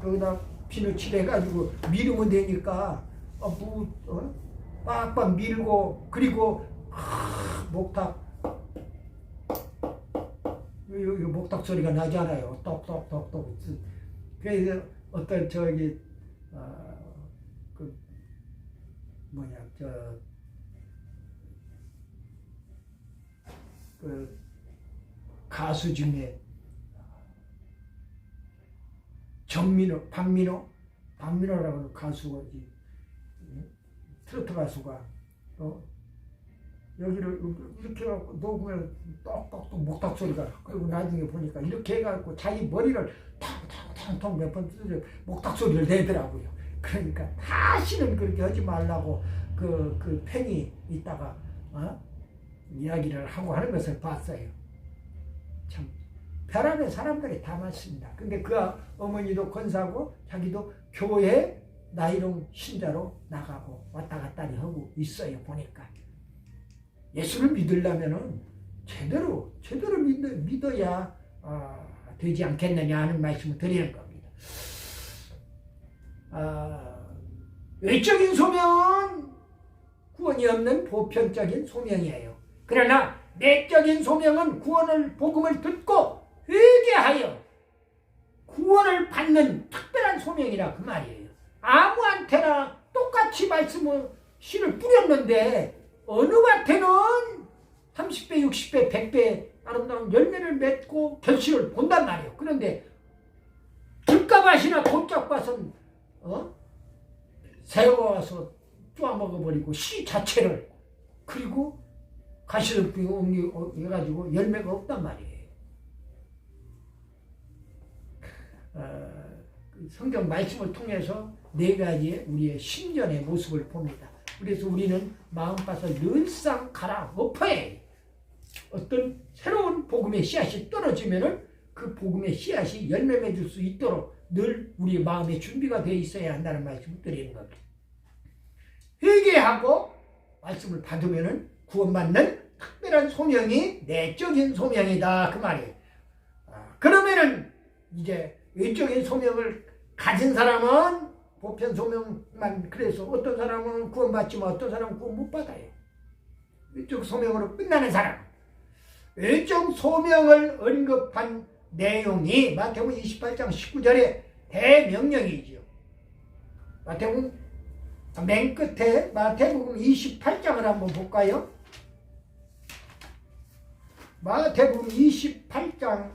거기다 비누칠 해가지고 미루면 되니까 빡빡 밀고 그리고 목탁 여기 목탁 소리가 나잖아요. 똑똑똑똑. 그래서 어떤 그 가수 중에 박민호라고 하는 가수가 트로트 가수가 여기를 이렇게 해갖고 녹으면 똑똑똑 목탁 소리가 그리고 나중에 보니까 이렇게 해갖고 자기 머리를 탕탕탕 몇 번 두드려 목탁 소리를 내더라고요. 그러니까 다시는 그렇게 하지 말라고 그 팬이 있다가 이야기를 하고 하는 것을 봤어요. 참 별안의 사람들이 다 많습니다. 근데 그 어머니도 권사고 자기도 교회 나이롱 신자로 나가고 왔다 갔다 하고 있어요. 보니까 예수를 믿으려면은 제대로 믿어야 되지 않겠느냐 하는 말씀을 드리는 겁니다. 외적인 소명은 구원이 없는 보편적인 소명이에요. 그러나 내적인 소명은 복음을 듣고 회개하여 구원을 받는 특별한 소명이라 그 말이에요. 아무한테나 똑같이 말씀을 씨를 뿌렸는데 어느 밭에는 30배, 60배, 100배 아름다운 열매를 맺고 결실을 본단 말이에요. 그런데 들가밭이나 곤짝밭은 새가 와서 쪼아먹어버리고 씨 자체를 그리고 가시를 해가지고 열매가 없단 말이에요. 성경 말씀을 통해서 네 가지의 우리의 신전의 모습을 봅니다. 그래서 우리는 마음밭을 늘상 갈아 엎어야 어떤 새로운 복음의 씨앗이 떨어지면은 그 복음의 씨앗이 열매 맺을 수 있도록 늘 우리 마음의 준비가 되어 있어야 한다는 말씀을 드리는 겁니다. 회개하고 말씀을 받으면은 구원받는 특별한 소명이 내적인 소명이다 그 말이에요. 그러면은 이제 외적인 소명을 가진 사람은 보편 소명만 그래서 어떤 사람은 구원받지만 어떤 사람은 구원 못 받아요. 외적 소명으로 끝나는 사람. 외적 소명을 언급한 내용이 마태복음 28장 19절의 대명령이죠. 마태복음 맨 끝에 마태복음 28장을 한번 볼까요? 마태복음 28장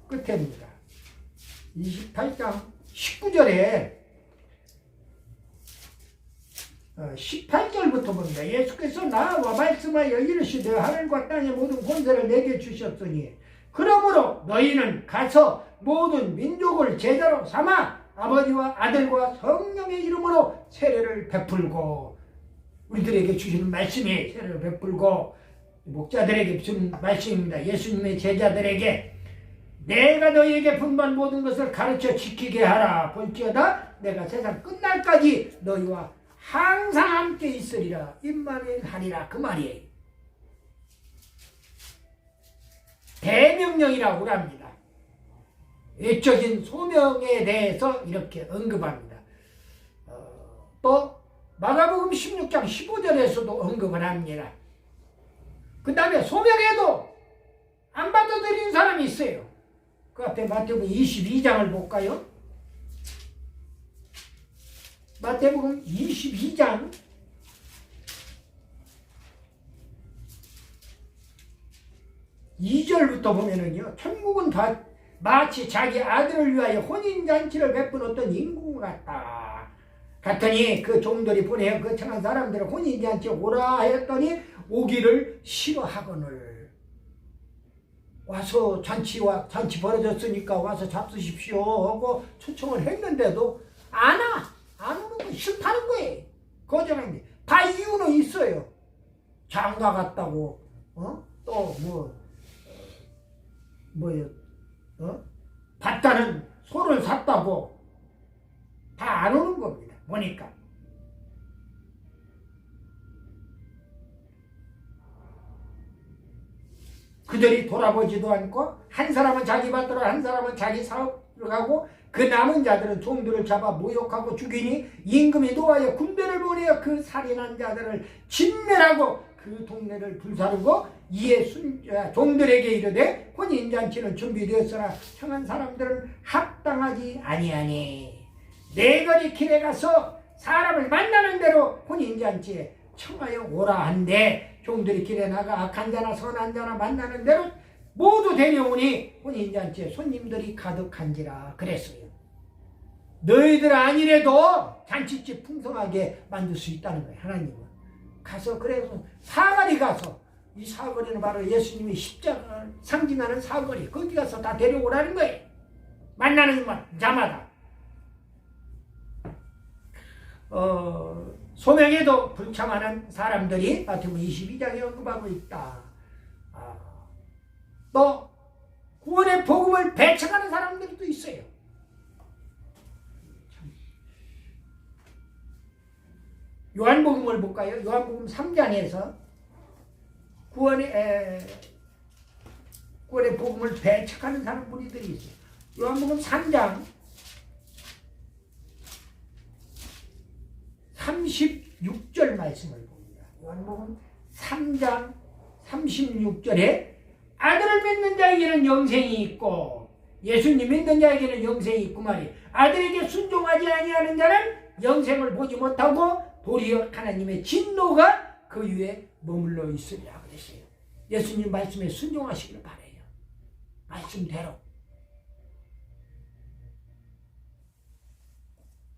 끝에입니다. 28장 19절에 18절부터 봅니다. 예수께서 나와 말씀하여 이르시되 하늘과 땅의 모든 권세를 내게 주셨으니 그러므로 너희는 가서 모든 민족을 제자로 삼아 아버지와 아들과 성령의 이름으로 세례를 베풀고 우리들에게 주시는 말씀이 세례를 베풀고 목자들에게 주는 말씀입니다. 예수님의 제자들에게 내가 너희에게 분반 모든 것을 가르쳐 지키게 하라. 볼지어다 내가 세상 끝날까지 너희와 항상 함께 있으리라. 임마누엘 하리라. 그 말이에요. 대명령이라고 합니다. 외적인 소명에 대해서 이렇게 언급합니다. 또 마가복음 16장 15절에서도 언급을 합니다. 그 다음에 소명에도 안 받아들인 사람이 있어요. 그 앞에 마태복음 22장을 볼까요? 마태복음 22장 2절부터 보면은요, 천국은 다 마치 자기 아들을 위하여 혼인잔치를 베푼 어떤 임금 같다. 같더니 그 종들이 보내 거창한 사람들을 혼인잔치에 오라 하였더니 오기를 싫어하거늘. 와서 잔치 벌어졌으니까 와서 잡수십시오 하고 초청을 했는데도 안 오는 거 싫다는 거예요. 거절하는데 다 이유는 있어요. 장가 갔다고, 또 밭다는 소를 샀다고 다 안 오는 겁니다. 보니까. 그들이 돌아보지도 않고 한 사람은 자기 밭으로 한 사람은 자기 사업으로 가고 그 남은 자들은 종들을 잡아 모욕하고 죽이니 임금이 노하여 군대를 보내어 그 살인한 자들을 진멸하고 그 동네를 불사르고 이에 종들에게 이르되 혼인잔치는 준비되었으나 청한 사람들은 합당하지 아니하니 네 거리 길에 가서 사람을 만나는 대로 혼인잔치에 청하여 오라 한데 종들이 길에 나가 악한 자나 선한 자나 만나는 대로 모두 데려오니 혼인잔치에 손님들이 가득한지라 그랬어요. 너희들 아니래도 잔치집 풍성하게 만들 수 있다는 거예요. 하나님은 가서, 그래서 사거리 가서, 이 사거리는 바로 예수님이 십자가를 상징하는 사거리, 거기 가서 다 데려오라는 거예요. 만나는 자마다. 소명에도 불참하는 사람들이 마태복음 22장에 언급하고 있다. 또 구원의 복음을 배척하는 사람들도 있어요. 요한복음을 볼까요? 요한복음 3장에서 구원의 복음을 배척하는 사람 무리들이 있어요. 요한복음 3장 36절 말씀을 봅니다. 요한복음 3장 36절에 아들을 믿는 자에게는 영생이 있고 예수님 믿는 자에게는 영생이 있고 말이에요. 아들에게 순종하지 아니하는 자는 영생을 보지 못하고 도리어 하나님의 진노가 그 위에 머물러 있으리라 그랬어요. 예수님 말씀에 순종하시기를 바라요. 말씀대로.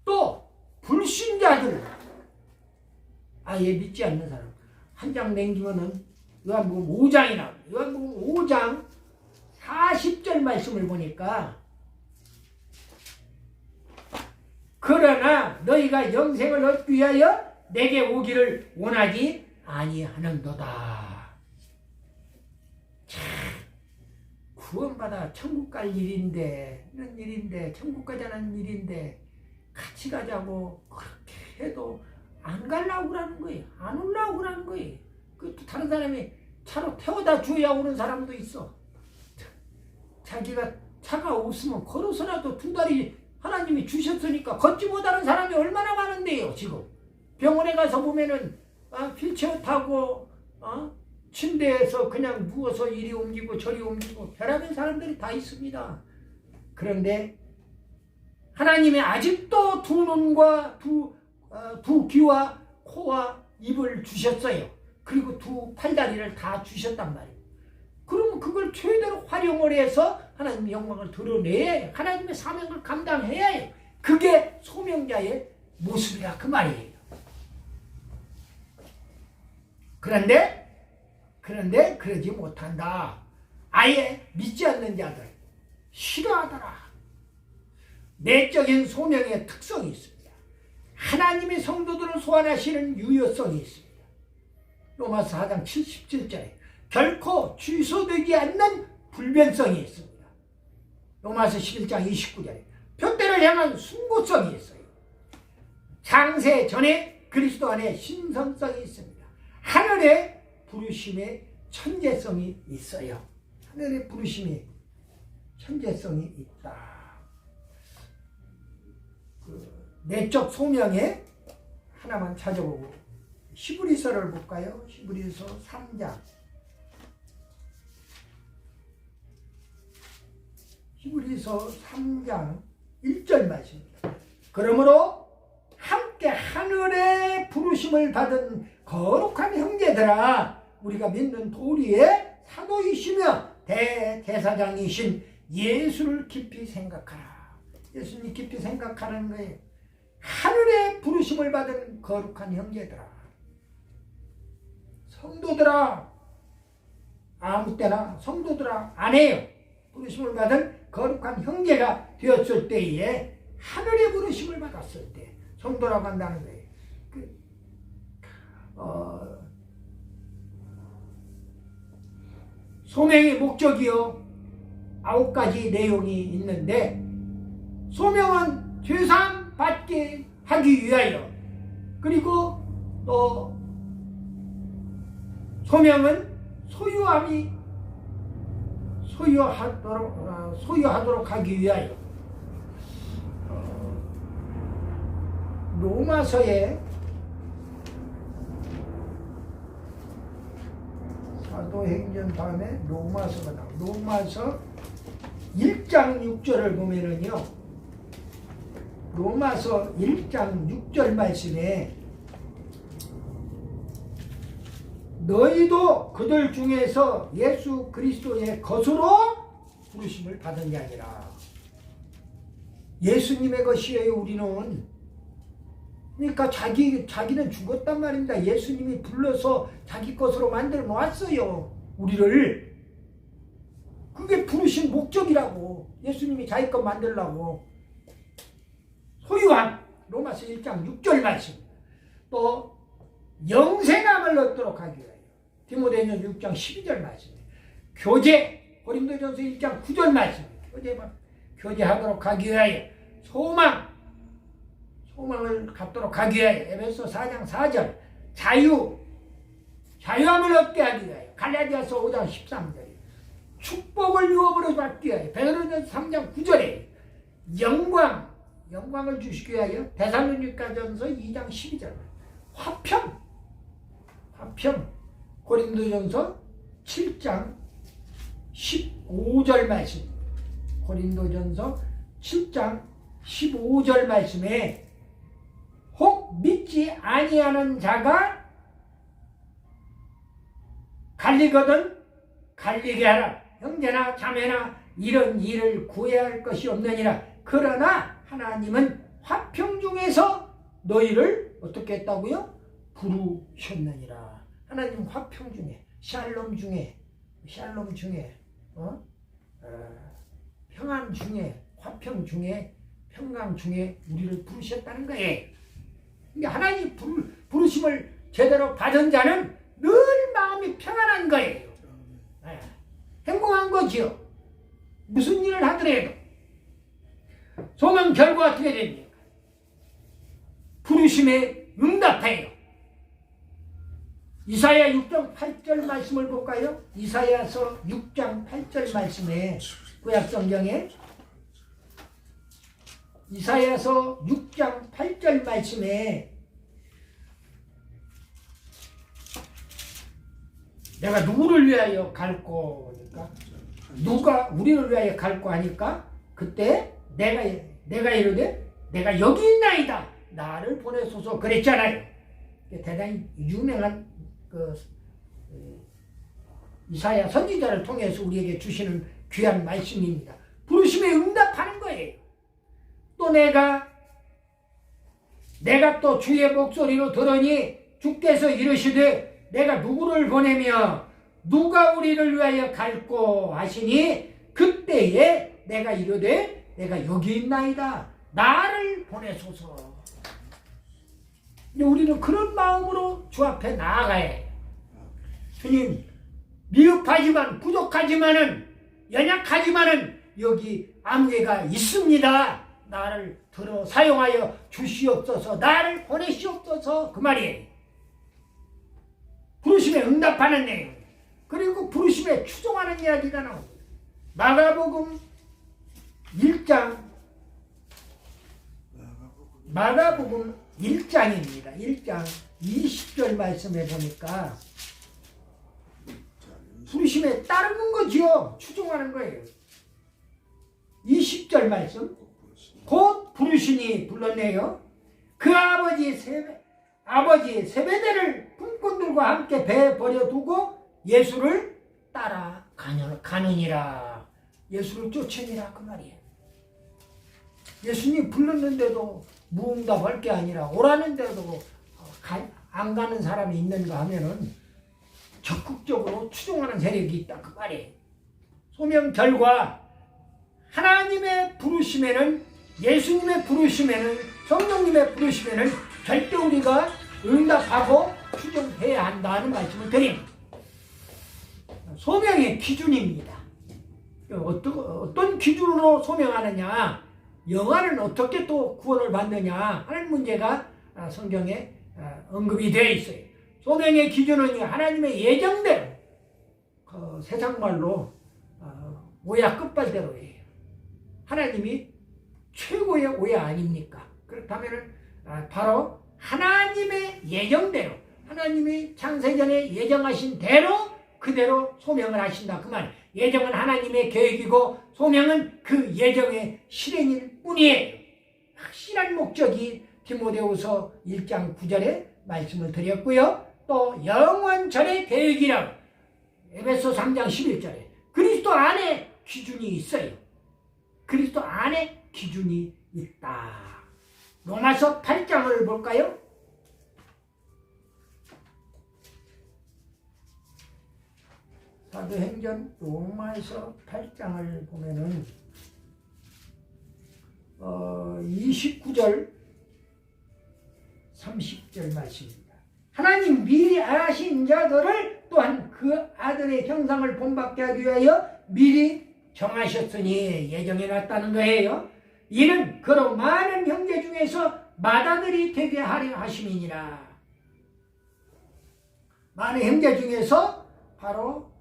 또 불신자들, 아예 믿지 않는 사람 한 장 남기면은 요한복음 5장이 나옵니다. 요한복음 5장 40절 말씀을 보니까 그러나 너희가 영생을 얻기 위하여 내게 오기를 원하지 아니하는도다. 참, 구원받아 천국 갈 일인데, 이런 일인데, 천국 가자는 일인데 같이 가자고 그렇게 해도 안 가려고 그러는 거예요. 안 오려고 그러는 거예요. 그 다른 사람이 차로 태워다 줘야 오는 사람도 있어. 자기가 차가 없으면 걸어서라도 두 다리 하나님이 주셨으니까 걷지 못하는 사람이 얼마나 많은데요. 지금 병원에 가서 보면은 휠체어 타고 침대에서 그냥 누워서 이리 옮기고 저리 옮기고 별하는 사람들이 다 있습니다. 그런데 하나님이 아직도 두 눈과 두 귀와 코와 입을 주셨어요. 그리고 두 팔다리를 다 주셨단 말이에요. 그러면 그걸 최대로 활용을 해서 하나님의 영광을 드러내야 해요. 하나님의 사명을 감당해야 해요. 그게 소명자의 모습이라 그 말이에요. 그런데 그러지 못한다. 아예 믿지 않는 자들 싫어하더라. 내적인 소명의 특성이 있습니다. 하나님의 성도들을 소환하시는 유효성이 있습니다. 로마서 4장 77절에 결코 취소되지 않는 불변성이 있습니다. 로마서 11장 29절에 표대를 향한 순고성이 있어요. 창세 전에 그리스도 안에 신성성이 있습니다. 하늘의 부르심의 천재성이 있어요. 하늘의 부르심의 천재성이 있다. 내적 소명에 하나만 찾아보고 히브리서를 볼까요? 히브리서 3장 히브리서 3장 1절 말씀입니다. 그러므로 함께 하늘의 부르심을 받은 거룩한 형제들아, 우리가 믿는 도리의 사도이시며 대제사장이신 예수를 깊이 생각하라. 예수님 깊이 생각하는 거예요. 하늘의 부르심을 받은 거룩한 형제들아, 성도들아, 아무 때나 성도들아 안 해요. 부르심을 받은 거룩한 형제가 되었을 때에, 하늘의 부르심을 받았을 때 성도라고 한다는 거예요. 소명의 목적이요 9가지 내용이 있는데, 소명은 죄사함 받게 하기 위하여, 그리고 또 소명은 소유하도록 하기 위하여. 로마서에 사도행전 다음에 로마서가 나와요. 로마서 1장 6절을 보면은요, 로마서 1장 6절 말씀에 너희도 그들 중에서 예수 그리스도의 것으로 부르심을 받은 게 아니라, 예수님의 것이에요. 우리는. 그러니까 자기는 죽었단 말입니다. 예수님이 불러서 자기 것으로 만들어 놓았어요, 우리를. 그게 부르신 목적이라고. 예수님이 자기 것 만들려고. 소유함, 로마서 1장 6절 말씀. 또 영생함을 얻도록 하기 위하여, 디모데전서 6장 12절 말씀. 교제, 고린도전서 1장 9절 말씀. 교제하도록 하기 위하여. 소망을 갖도록 하기 위하여, 에베소 4장 4절. 자유함을 얻게 하기 위하여, 갈라디아서 5장 13절. 축복을 유업으로 받기 위하여, 베드로전서 3장 9절에 영광을 주시기 위하여, 데살로니가전서 2장 12절. 화평, 고린도전서 7장 15절 말씀. 고린도전서 7장 15절 말씀에, 혹 믿지 아니하는 자가 갈리거든 갈리게 하라. 형제나 자매나 이런 일을 구해야 할 것이 없느니라. 그러나 하나님은 화평 중에서 너희를 어떻게 했다고요? 부르셨느니라. 하나님 화평 중에, 샬롬 중에, 평안 중에, 화평 중에, 평강 중에 우리를 부르셨다는 거예요. 그러니까 하나님 부르심을 제대로 받은 자는 늘 마음이 평안한 거예요. 행복한 거지요. 무슨 일을 하더라도. 소명 결과 어떻게 됩니까? 부르심에 응답해요. 이사야 6장 8절 말씀을 볼까요? 이사야서 6장 8절 말씀에, 구약성경에 이사야서 6장 8절 말씀에, 내가 누구를 위하여 갈고 하니까, 누가 우리를 위하여 갈고 하니까, 그때 내가 이르되 내가 여기 있나이다, 나를 보내소서 그랬잖아요. 대단히 유명한 이사야 선지자를 통해서 우리에게 주시는 귀한 말씀입니다. 부르심에 응답하는 거예요. 또 내가 또 주의 목소리로 들으니 주께서 이르시되 내가 누구를 보내며 누가 우리를 위하여 갈고 하시니, 그때에 내가 이르되 내가 여기 있나이다, 나를 보내소서. 우리는 그런 마음으로 주 앞에 나아가야 해요. 주님, 미흡하지만, 부족하지만은, 연약하지만은 여기 아무개가 있습니다. 나를 들어 사용하여 주시옵소서, 나를 보내시옵소서, 그 말이에요. 부르심에 응답하는 내용, 그리고 부르심에 추종하는 이야기가 나옵니다. 마가복음 1장입니다. 1장 20절 말씀에 보니까 부르심에 따르는 거지요. 추종하는 거예요. 20절 말씀. 곧 부르시니 불렀네요. 그 아버지 세베대를 품꾼들과 함께 배에 버려두고 예수를 따라 가느니라. 예수를 쫓으니라 그 말이에요. 예수님 불렀는데도 무응답할 게 아니라 오라는데도 안 가는 사람이 있는가 하면은 적극적으로 추종하는 세력이 있다 그 말이에요. 소명 결과 하나님의 부르심에는, 예수님의 부르심에는, 성령님의 부르심에는 절대 우리가 응답하고 추종해야 한다는 말씀을 드립니다. 소명의 기준입니다. 어떤 기준으로 소명하느냐, 영화는 어떻게 또 구원을 받느냐 하는 문제가 성경에 언급이 되어 있어요. 소명의 기준은 하나님의 예정대로, 세상 말로 오야 끝발대로예요. 하나님이 최고의 오야 아닙니까? 그렇다면 바로 하나님의 예정대로, 하나님이 창세전에 예정하신 대로 그대로 소명을 하신다 그 말. 예정은 하나님의 계획이고 소명은 그 예정의 실행일 뿐이에요. 확실한 목적이 디모데후서 1장 9절에 말씀을 드렸고요. 또 영원전의 계획이라고 에베소 3장 11절에 그리스도 안에 기준이 있어요. 그리스도 안에 기준이 있다. 로마서 8장을 볼까요? 사도행전 로마서 8장을 보면은 29절 30절 말씀입니다. 하나님 미리 아신 자들을 또한 그 아들의 형상을 본받게 하기 위하여 미리 정하셨으니 예정해놨다는 거예요. 이는 그로 많은 형제 중에서 맏아들이 되게 하려 하심이니라. 많은 형제 중에서 바로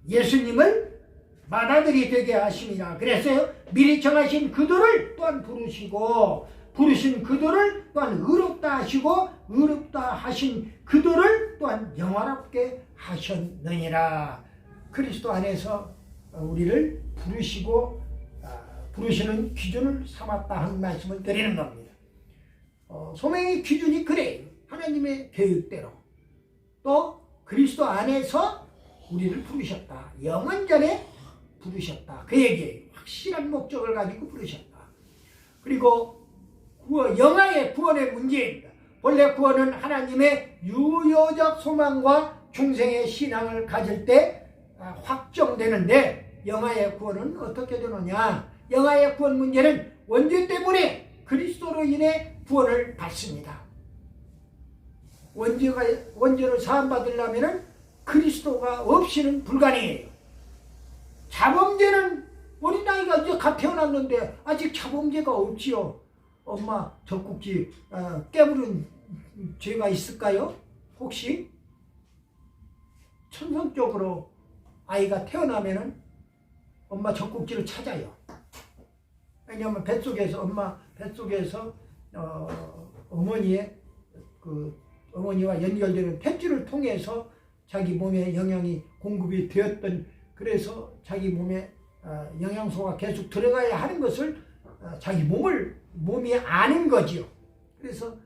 예수님을 맏아들이 되게 하심이라. 그래서요, 미리 정하신 그들을 또한 부르시고, 부르신 그들을 또한 의롭다 하시고, 의롭다 하신 그들을 또한 영화롭게 하셨느니라. 그리스도 안에서 우리를 부르시고 부르시는 기준을 삼았다 하는 말씀을 드리는 겁니다. 소명의 기준이 그래요. 하나님의 계획대로. 또 그리스도 안에서 우리를 부르셨다. 영원전에 부르셨다. 그 얘기예요. 확실한 목적을 가지고 부르셨다. 그리고 영화의 구원의 문제입니다. 본래 구원은 하나님의 유효적 소망과 중생의 신앙을 가질 때 확정되는데, 영화의 구원은 어떻게 되느냐? 영화의 구원 문제는 원죄 때문에 그리스도로 인해 구원을 받습니다. 원죄를 사함받으려면 그리스도가 없이는 불가능해요. 자범죄는 어린아이가 이제 갓 태어났는데 아직 자범죄가 없지요. 엄마 젖꼭지 깨물은 죄가 있을까요? 혹시? 천성적으로 아이가 태어나면은 엄마 젖꼭지를 찾아요. 왜냐하면 엄마 뱃속에서 어머니의 어머니와 연결되는 탯줄을 통해서 자기 몸에 영양이 공급이 되었던, 그래서 자기 몸에 영양소가 계속 들어가야 하는 것을 자기 몸이 아는 거지요. 그래서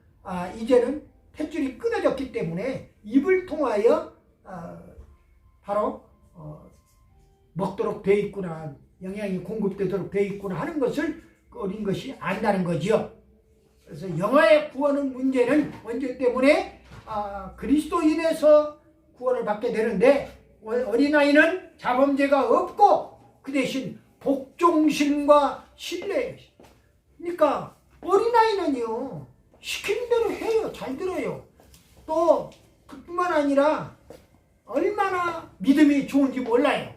이제는 탯줄이 끊어졌기 때문에 입을 통하여 바로 먹도록 돼 있구나, 영양이 공급되도록 돼 있구나 하는 것을 어린 것이 안다는 거지요. 그래서 영화의 구원의 문제는 원죄 때문에 그리스도 인해서 구원을 받게 되는데, 어린아이는 자범죄가 없고 그 대신 복종심과 신뢰. 그러니까 어린아이는요, 시키는 대로 해요. 잘 들어요. 또 그뿐만 아니라 얼마나 믿음이 좋은지 몰라요.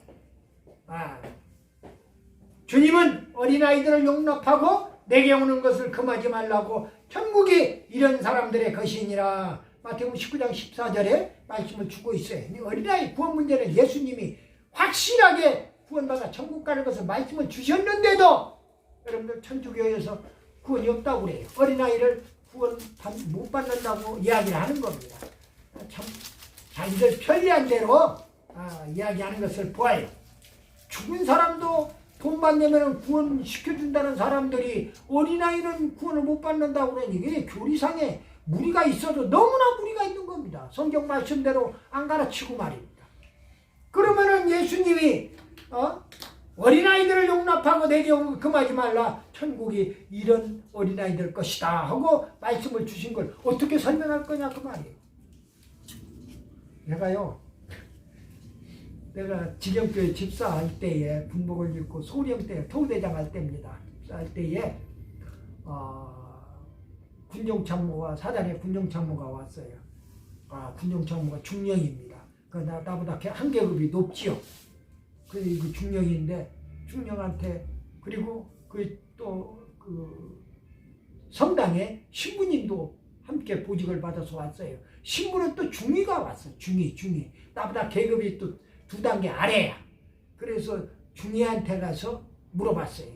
주님은 어린아이들을 용납하고 내게 오는 것을 금하지 말라고, 천국이 이런 사람들의 것이니라. 마태복음 19장 14절에 말씀을 주고 있어요. 어린아이 구원 문제는 예수님이 확실하게 구원받아 천국 가는 것을 말씀을 주셨는데도 여러분들 천주교에서 구원이 없다고 그래요. 어린아이를 구원 못 받는다고 이야기를 하는 겁니다. 참 자기들 편리한 대로 이야기하는 것을 보아요. 죽은 사람도 돈만 내면 구원시켜준다는 사람들이 어린아이는 구원을 못 받는다고 그러니 이게 교리상에 무리가 있어도 너무나 무리가 있는 겁니다. 성경 말씀대로 안 가르치고 말입니다. 그러면은 예수님이 어린아이들을 용납하고 내게 금하지 말라. 천국이 이런 어린아이들 것이다 하고 말씀을 주신 걸 어떻게 설명할 거냐 그 말이에요. 내가 지경교회 집사할 때에 군복을 입고 소령 때 토대장 할 때입니다. 집사할 때에 군종참모가 사단에 군종참모가 왔어요. 군종참모가 중령입니다. 나보다 한 계급이 높지요. 그 중령인데 중령한테 그리고 그 성당에 신부님도 함께 보직을 받아서 왔어요. 신부는 또 중위가 왔어. 중위. 나보다 계급이 또 2단계 아래야. 그래서 중위한테 가서 물어봤어요.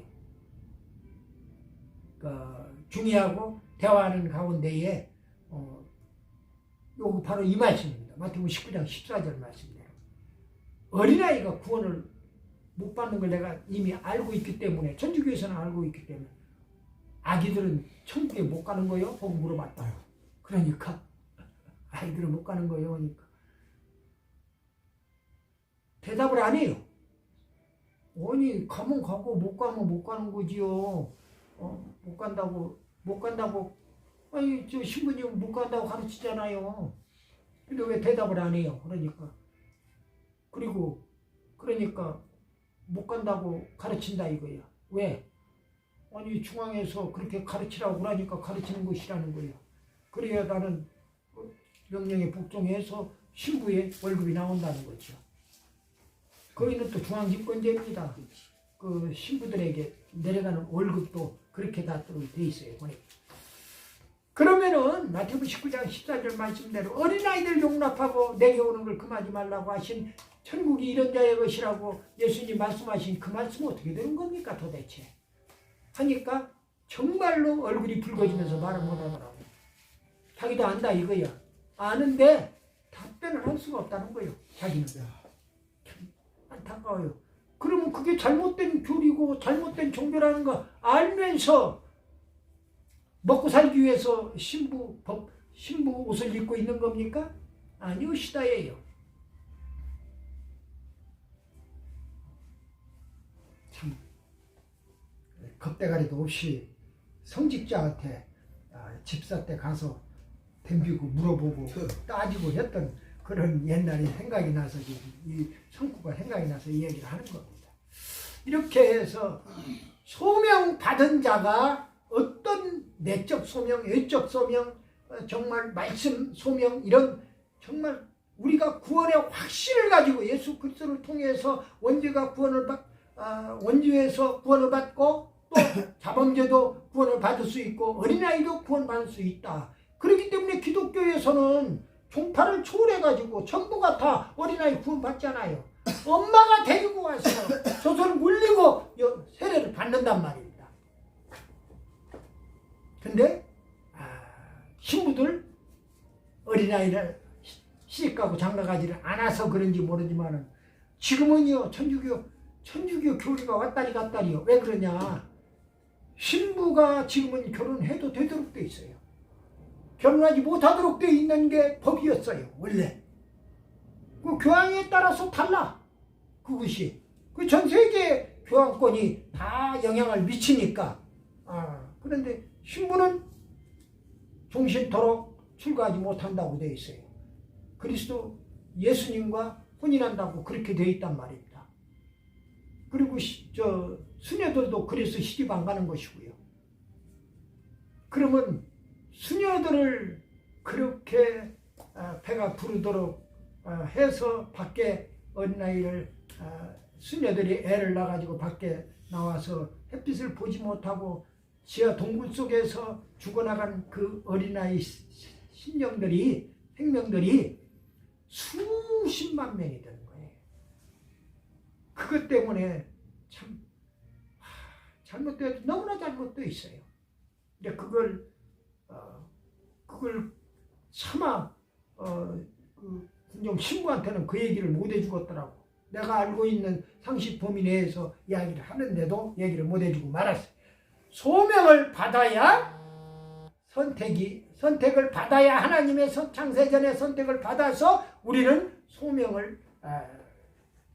중위하고 대화하는 가운데에 요거 바로 이 말씀입니다. 마태복음 19장 14절 말씀이에요. 어린아이가 구원을 못 받는 걸 내가 이미 알고 있기 때문에 천주교에서는 알고 있기 때문에 아기들은 천국에 못 가는 거요? 하고 물어봤다. 그러니까 아이들은 못 가는 거요. 그러니까 대답을 안 해요. 아니 가면 가고 못 가면 못 가는 거지요. 못 간다고 아니 저 신부님 못 간다고 가르치잖아요. 근데 왜 대답을 안 해요? 그러니까 못 간다고 가르친다 이거야. 왜? 아니 중앙에서 그렇게 가르치라고 그러니까 가르치는 것이라는 거예요. 그래야 나는 명령에 복종해서 신부의 월급이 나온다는 거죠. 거기는 또 중앙집권제입니다. 그 신부들에게 내려가는 월급도 그렇게 다 돼 있어요. 그러면은 마태복음 19장 14절 말씀대로 어린아이들 용납하고 내게 오는 걸 금하지 말라고 하신 천국이 이런 자의 것이라고 예수님 말씀하신 그 말씀은 어떻게 되는 겁니까 도대체? 하니까 정말로 얼굴이 붉어지면서 말을 못하더라고. 자기도 안다 이거야. 아는데 답변을 할 수가 없다는 거예요. 자기는. 참 안타까워요. 그러면 그게 잘못된 교리고 잘못된 종교라는 거 알면서 먹고 살기 위해서 신부 옷을 입고 있는 겁니까? 아니요, 시다예요. 참 겁대가리도 없이 성직자한테 집사 때 가서 덤비고 물어보고 따지고 했던 그런 옛날에 생각이 나서 이 성구가 생각이 나서 이 얘기를 하는 겁니다. 이렇게 해서 소명 받은 자가 어떤 내적 소명, 외적 소명, 정말 말씀 소명 이런 정말 우리가 구원의 확신을 가지고 예수 그리스도를 통해서 원죄가 원죄에서 구원을 받고 또 자범죄도 구원을 받을 수 있고 어린아이도 구원받을 수 있다. 그렇기 때문에 기독교에서는 종파를 초월해가지고 전부가 다 어린아이 구원받잖아요. 엄마가 데리고 와서 젖을 물리고 세례를 받는단 말입니다. 근데 신부들 어린아이를 시집가고 장가가지를 않아서 그런지 모르지만은 지금은요 천주교 교리가 왔다리 갔다리요. 왜 그러냐? 신부가 지금은 결혼해도 되도록 돼 있어요. 결혼하지 못하도록 돼 있는 게 법이었어요. 원래 그 교황에 따라서 달라. 그것이 그 전 세계 교황권이 다 영향을 미치니까. 그런데 신부는 종신토록 출가하지 못한다고 되어 있어요. 그리스도 예수님과 혼인한다고 그렇게 되어 있단 말입니다. 그리고 수녀들도 그래서 시집 안 가는 것이고요. 그러면 수녀들을 그렇게 배가 부르도록 해서 밖에 어린아이를 수녀들이 애를 낳아가지고 밖에 나와서 햇빛을 보지 못하고 지하 동굴 속에서 죽어나간 그 어린아이 생명들이 수십만 명이 되는 거예요. 그것 때문에 참 너무나 잘못되어 있어요. 근데 그걸 차마 그 군종 신부한테는 그 얘기를 못 해주겠더라고. 내가 알고 있는 상식 범위 내에서 이야기를 하는데도 얘기를 못 해주고 말았어요. 소명을 받아야 선택을 받아야 하나님의 창세전에 선택을 받아서 우리는 소명을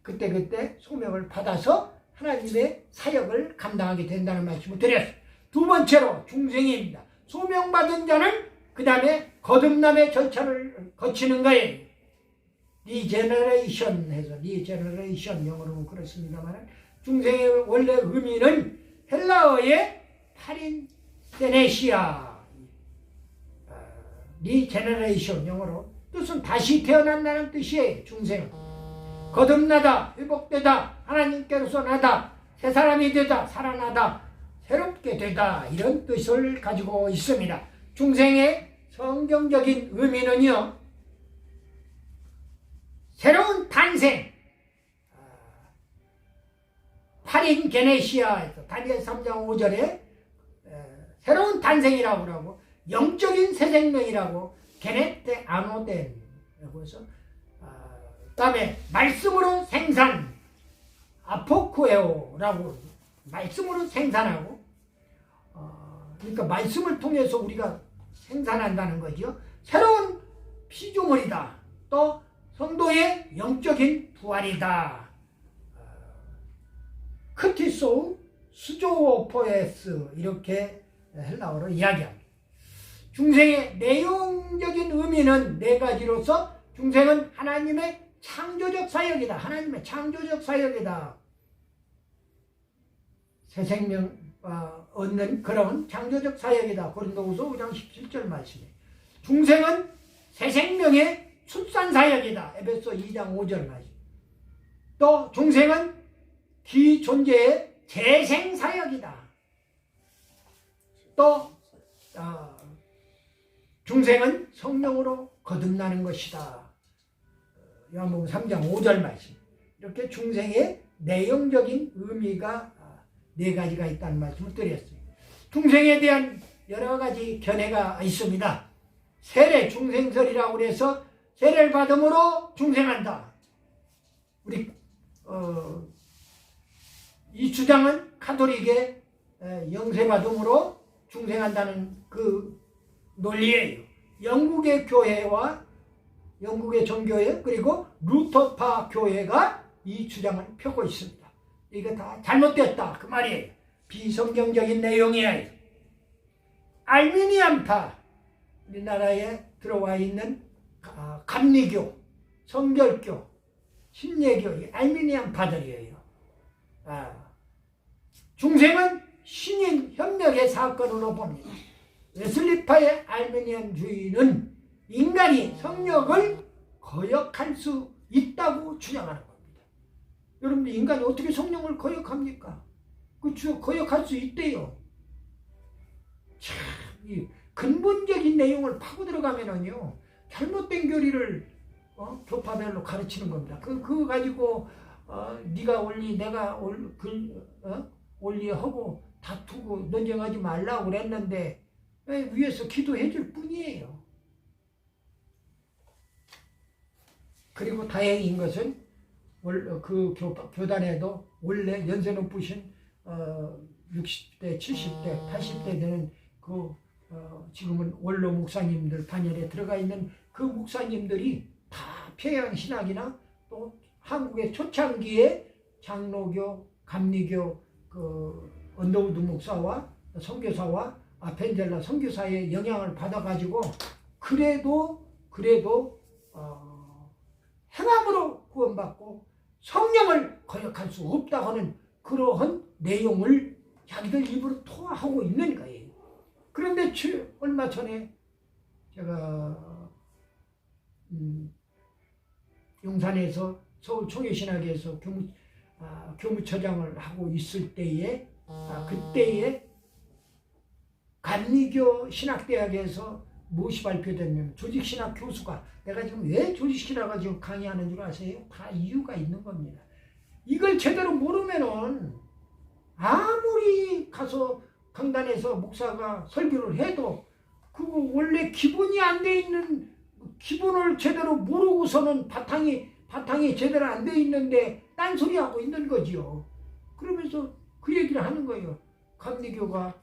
그때 소명을 받아서 하나님의 사역을 감당하게 된다는 말씀을 드렸어요. 두 번째로 중생입니다. 소명받은 자는 그 다음에 거듭남의 절차를 거치는 거예요. 리제너레이션 해서 리제너레이션 영어로는 그렇습니다만 중생의 원래 의미는 헬라어의 파린 세네시아 리제너레이션 영어로 뜻은 다시 태어난다는 뜻이에요. 중생은 거듭나다, 회복되다, 하나님께로서 나다, 새 사람이 되다, 살아나다, 새롭게 되다 이런 뜻을 가지고 있습니다. 중생의 성경적인 의미는요, 새로운 탄생, 파린 게네시아에서 다니엘 3장 5절에 새로운 탄생이라고 하고 영적인 새 생명이라고 게네테 아노덴이라고 해서 그다음에 말씀으로 생산 아포쿠에오라고 말씀으로 생산하고 그러니까 말씀을 통해서 우리가 생산한다는 거죠. 새로운 피조물이다. 또 성도의 영적인 부활이다. 크티소 수조포에스 이렇게 헬라어로 이야기합니다. 중생의 내용적인 의미는 네 가지로서 중생은 하나님의 창조적 사역이다. 하나님의 창조적 사역이다. 새 생명 얻는 그런 창조적 사역이다. 고린도후서 5장 17절 말씀이에요. 중생은 새 생명의 출산 사역이다. 에베소 2장 5절 말씀. 또 중생은 기존재의 재생 사역이다. 또 중생은 성령으로 거듭나는 것이다. 요한복음 3장 5절 말씀. 이렇게 중생의 내용적인 의미가 네 가지가 있다는 말씀을 드렸어요. 중생에 대한 여러 가지 견해가 있습니다. 세례 중생설이라고 해서 세례를 받음으로 중생한다. 우리 이 주장은 카톨릭의 영세받음으로 중생한다는 그 논리예요. 영국의 교회와 영국의 종교회 그리고 루터파 교회가 이 주장을 펴고 있습니다. 이거 다 잘못됐다 그 말이에요. 비성경적인 내용이에요. 알미니안파 우리나라에 들어와 있는 감리교, 성결교, 신예교 알미니안파들이에요. 중생은 신인 협력의 사건으로 봅니다. 웨슬리파의 알미니안주의는 인간이 성령을 거역할 수 있다고 주장하는 겁니다. 여러분들 인간이 어떻게 성령을 거역합니까? 거역할 수 있대요. 참, 이 근본적인 내용을 파고 들어가면은요 잘못된 교리를 교파별로 가르치는 겁니다. 그거 가지고 네가 올리 내가 올리하고 다투고 논쟁하지 말라고 그랬는데 위에서 기도해 줄 뿐이에요. 그리고 다행인 것은 그 교단에도 원래 연세 높으신 60대, 70대, 80대 되는 지금은 원로 목사님들 반열에 들어가 있는 그 목사님들이 다 평양신학이나 또 한국의 초창기에 장로교, 감리교 언더우드 목사와 선교사와 벤젤라 선교사의 영향을 받아가지고 그래도 행함으로 구원받고 성령을 거역할 수 없다고 하는 그러한 내용을 자기들 입으로 토하고 있는 거예요. 그런데 얼마 전에 제가 용산에서 서울 총회신학에서 교무처장을 하고 있을 때에 그때에 감리교 신학대학에서 무엇이 발표됐냐면 조직신학 교수가 내가 지금 왜 조직신학을 지금 강의하는 줄 아세요? 다 이유가 있는 겁니다. 이걸 제대로 모르면은 아무리 가서 강단에서 목사가 설교를 해도 그거 원래 기본이 안 돼 있는 기본을 제대로 모르고서는 바탕이 제대로 안 돼 있는데 딴소리하고 있는 거지요. 그러면서 그 얘기를 하는 거예요. 감리교가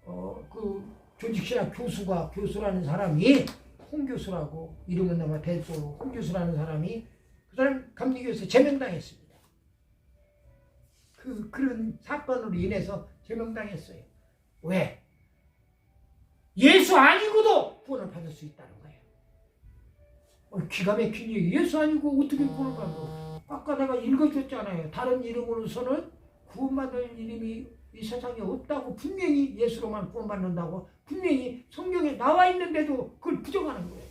그 조직신학 교수라는 사람이 홍 교수라고 이름은 아마 대소 홍 교수라는 사람이 그 사람 감리교에서 제명당했습니다. 그런 사건으로 인해서 제명당했어요. 왜? 예수 아니고도 구원을 받을 수 있다는 거예요. 기가 막힌 얘기. 예수 아니고 어떻게 구원을 받아? 아까 내가 읽어줬잖아요. 다른 이름으로서는 구원받을 이름이 이 세상에 없다고, 분명히 예수로만 구원받는다고 분명히 성경에 나와 있는데도 그걸 부정하는 거예요.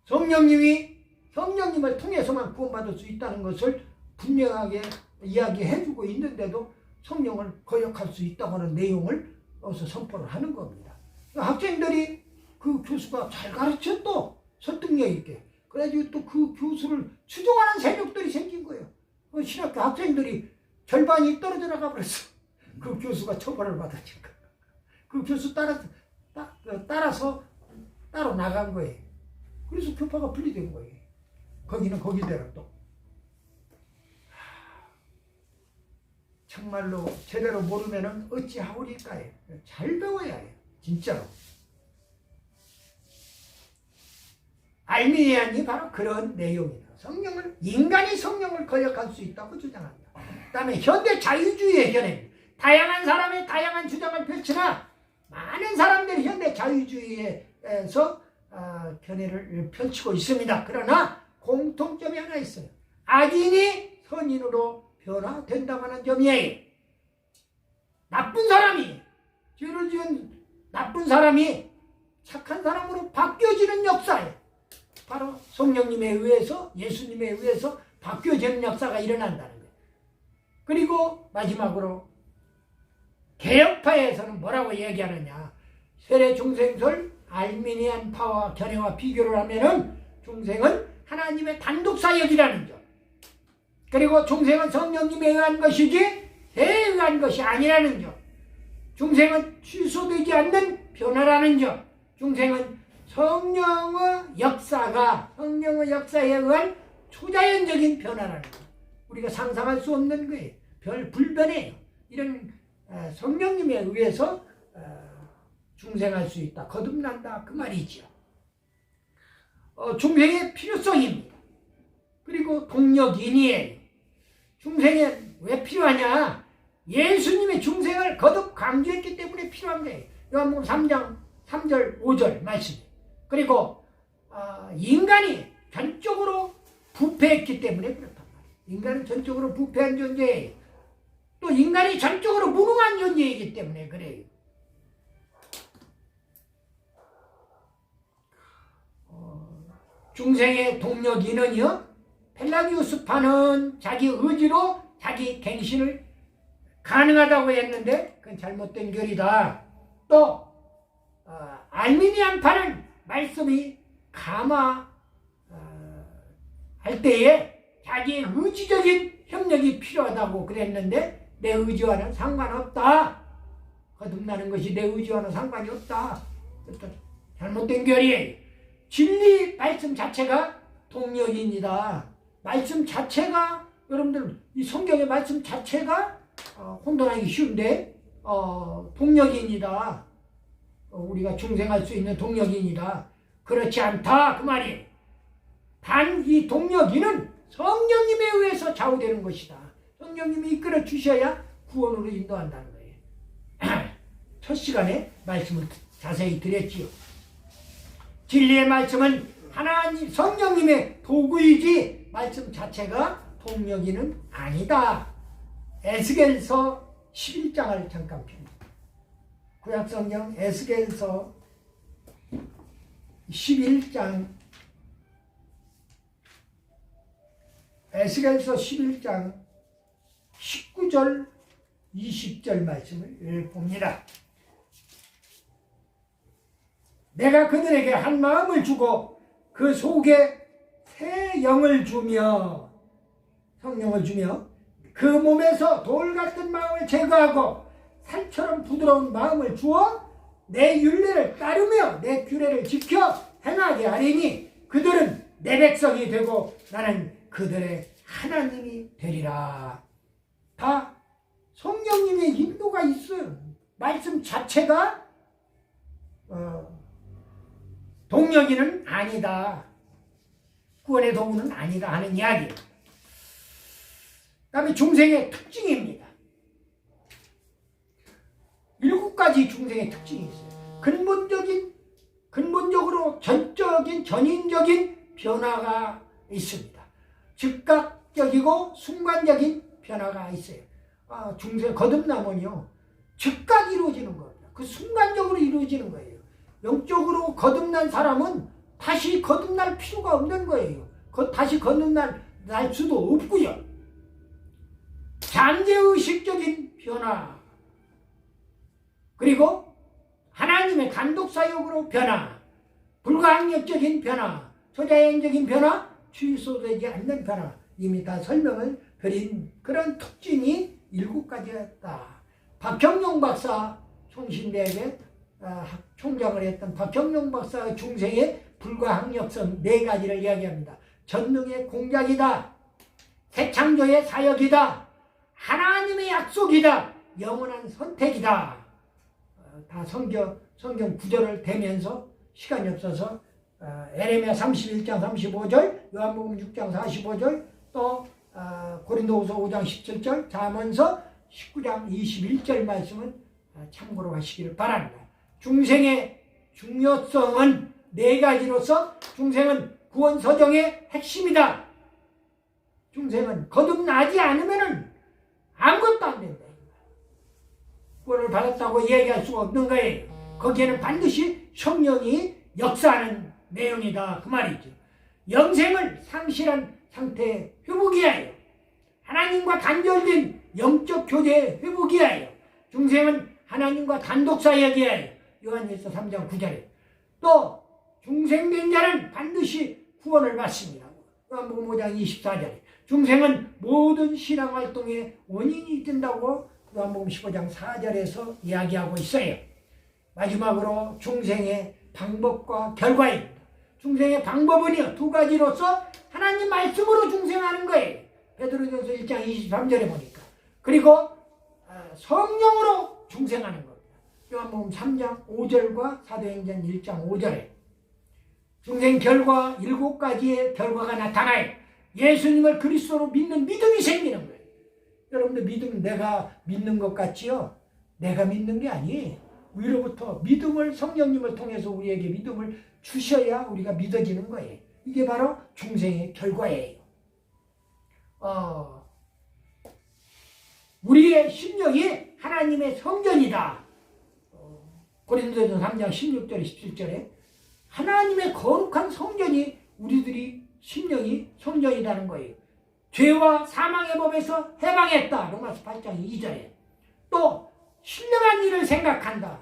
성령님을 통해서만 구원받을 수 있다는 것을 분명하게 이야기해주고 있는데도 성령을 거역할 수 있다고 하는 내용을 어서 선포를 하는 겁니다. 학생들이 그 교수가 잘 가르쳐 설득력 있게, 그래가지고 또 그 교수를 추종하는 세력들이 생긴 거예요. 그 신학교 학생들이 절반이 떨어져 나가 버렸어. 그 교수가 처벌을 받으니까. 그 교수 따라서 따로 나간 거예요. 그래서 교파가 분리된 거예요. 거기는 거기대로 또. 정말로 제대로 모르면은 어찌하오리까요. 잘 배워야 해요. 진짜로. 알미니안이 바로 그런 내용이다. 인간이 성령을 거역할 수 있다고 주장한다. 그 다음에 현대 자유주의의 견해. 다양한 사람의 다양한 주장을 펼치나 많은 사람들이 현대 자유주의에서 견해를 펼치고 있습니다. 그러나 공통점이 하나 있어요. 악인이 선인으로 변화된다는 점이에요. 나쁜 사람이, 죄를 지은 나쁜 사람이 착한 사람으로 바뀌어지는 역사예요. 바로 성령님에 의해서, 예수님에 의해서 바뀌어지는 역사가 일어난다는 거예요. 그리고 마지막으로 개혁파에서는 뭐라고 얘기하느냐. 세례 중생설 알미니안파와 견해와 비교를 하면은 중생은 하나님의 단독 사역이라는 점. 그리고 중생은 성령님에 의한 것이지 새에 의한 것이 아니라는 점. 중생은 취소되지 않는 변화라는 점. 중생은 성령의 역사에 의한 초자연적인 변화라는 것. 우리가 상상할 수 없는 거예요. 불변해요. 이런 성령님에 의해서 중생할 수 있다. 거듭난다. 그 말이죠. 중생의 필요성입니다. 그리고 동력인이에요. 중생에 왜 필요하냐? 예수님의 중생을 거듭 강조했기 때문에 필요한 거예요. 요한복음 3장 3절 5절 말씀. 그리고 인간이 전적으로 부패했기 때문에 그렇단 말이에요. 인간은 전적으로 부패한 존재예요. 또 인간이 전적으로 무능한 존재이기 때문에 그래요. 중생의 동력인은요, 펠라기우스파는 자기 의지로 자기 갱신을 가능하다고 했는데 그건 잘못된 결이다. 또 알미니안파는 말씀이 감화할 때에 자기의 의지적인 협력이 필요하다고 그랬는데 내 의지와는 상관없다. 거듭나는 것이 내 의지와는 상관이 없다. 잘못된 결이에요. 진리 말씀 자체가 동력입니다. 말씀 자체가, 여러분들 이 성경의 말씀 자체가 혼돈하기 쉬운데 동력입니다. 우리가 중생할 수 있는 동력입니다. 그렇지 않다 그 말이에요. 단 이 동력이는 성령님에 의해서 좌우되는 것이다. 성령님이 이끌어 주셔야 구원으로 인도한다는 거예요. 첫 시간에 말씀을 자세히 드렸지요. 진리의 말씀은 하나님 성령님의 도구이지 말씀 자체가 동력이는 아니다. 에스겔서 11장을 잠깐 펴니다. 구약성경 에스겔서 11장 19절 20절 말씀을 봅니다. 내가 그들에게 한 마음을 주고 그 속에 새 영을 주며, 성령을 주며 그 몸에서 돌 같은 마음을 제거하고 산처럼 부드러운 마음을 주어 내 율례를 따르며 내 규례를 지켜 행하게 하리니 그들은 내 백성이 되고 나는 그들의 하나님이 되리라. 다 성령님의 인도가 있어요. 말씀 자체가 동력이는 아니다, 구원의 도구는 아니다 하는 이야기예요. 그 다음에 중생의 특징입니다. 7가지 중생의 특징이 있어요. 근본적으로 전적인 전인적인 변화가 있습니다. 즉각적이고 순간적인 변화가 있어요. 중생 거듭남은요, 즉각 이루어지는 겁니다. 그 순간적으로 이루어지는 거예요. 영적으로 거듭난 사람은 다시 거듭날 필요가 없는 거예요. 다시 거듭날 수도 없고요. 잠재의식적인 변화, 그리고 하나님의 단독사역으로 변화, 불가항력적인 변화, 초자연적인 변화, 취소되지 않는 변화, 이미 다 설명을 드린 그런 특징이 7가지였다. 박형룡 박사, 총신대학의 총장을 했던 박형룡 박사의 중생의 불가항력성 4가지를 이야기합니다. 전능의 공작이다, 새창조의 사역이다, 하나님의 약속이다, 영원한 선택이다. 다 성경 구절을 대면서 시간이 없어서 에레미야 31장 35절, 요한복음 6장 45절, 또 고린도후서 5장 17절, 잠언서 19장 21절 말씀은 참고로 하시기를 바랍니다. 중생의 중요성은 4가지로서 중생은 구원서정의 핵심이다. 중생은 거듭나지 않으면 아무것도 안 된다. 구원을 받았다고 얘기할 수가 없는 거예요. 거기에는 반드시 성령이 역사하는 내용이다, 그 말이죠. 영생을 상실한 상태의 회복이에요. 하나님과 단절된 영적 교제의 회복이에요. 중생은 하나님과 단독사역이에요. 요한일서 3장 9절에. 또 중생된 자는 반드시 구원을 받습니다. 요한복음 5장 24절에. 중생은 모든 신앙활동의 원인이 된다고 요한복음 15장 4절에서 이야기하고 있어요. 마지막으로 중생의 방법과 결과입니다. 중생의 방법은요, 2가지로서 하나님 말씀으로 중생하는 거예요. 베드로전서 1장 23절에 보니까. 그리고 성령으로 중생하는 겁니다. 요한복음 3장 5절과 사도행전 1장 5절에 중생 결과 7가지의 결과가 나타나요. 예수님을 그리스도로 믿는 믿음이 생기는 거예요. 여러분들 믿음, 내가 믿는 것 같지요? 내가 믿는 게 아니에요. 위로부터 믿음을, 성령님을 통해서 우리에게 믿음을 주셔야 우리가 믿어지는 거예요. 이게 바로 중생의 결과예요. 우리의 심령이 하나님의 성전이다. 고린도전서 3장 16절 17절에 하나님의 거룩한 성전이 우리들이 심령이 성전이라는 거예요. 죄와 사망의 법에서 해방했다. 로마서 8장 2절에. 또 신령한 일을 생각한다.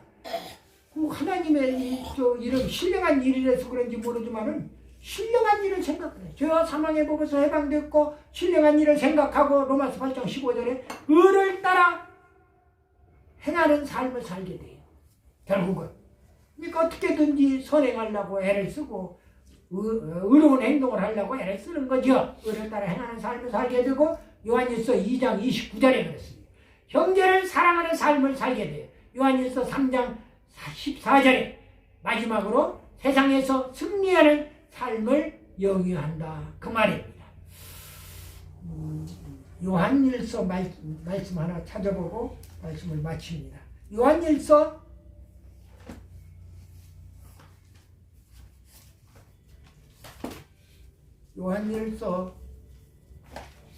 하나님의 이런 신령한 일이라서 그런지 모르지만은 신령한 일을 생각해요. 죄와 사망의 법에서 해방됐고 신령한 일을 생각하고 로마서 8장 15절에 의를 따라 행하는 삶을 살게 돼요. 결국은. 그러니까 어떻게든지 선행하려고 애를 쓰고 의로운 행동을 하려고 애를 쓰는 거죠. 의를 따라 행하는 삶을 살게 되고 요한일서 2장 29절에 그랬습니다. 형제를 사랑하는 삶을 살게 돼요. 요한일서 3장 14절에 마지막으로 세상에서 승리하는 삶을 영위한다. 그 말입니다. 요한일서 말씀 하나 찾아보고 말씀을 마칩니다. 요한일서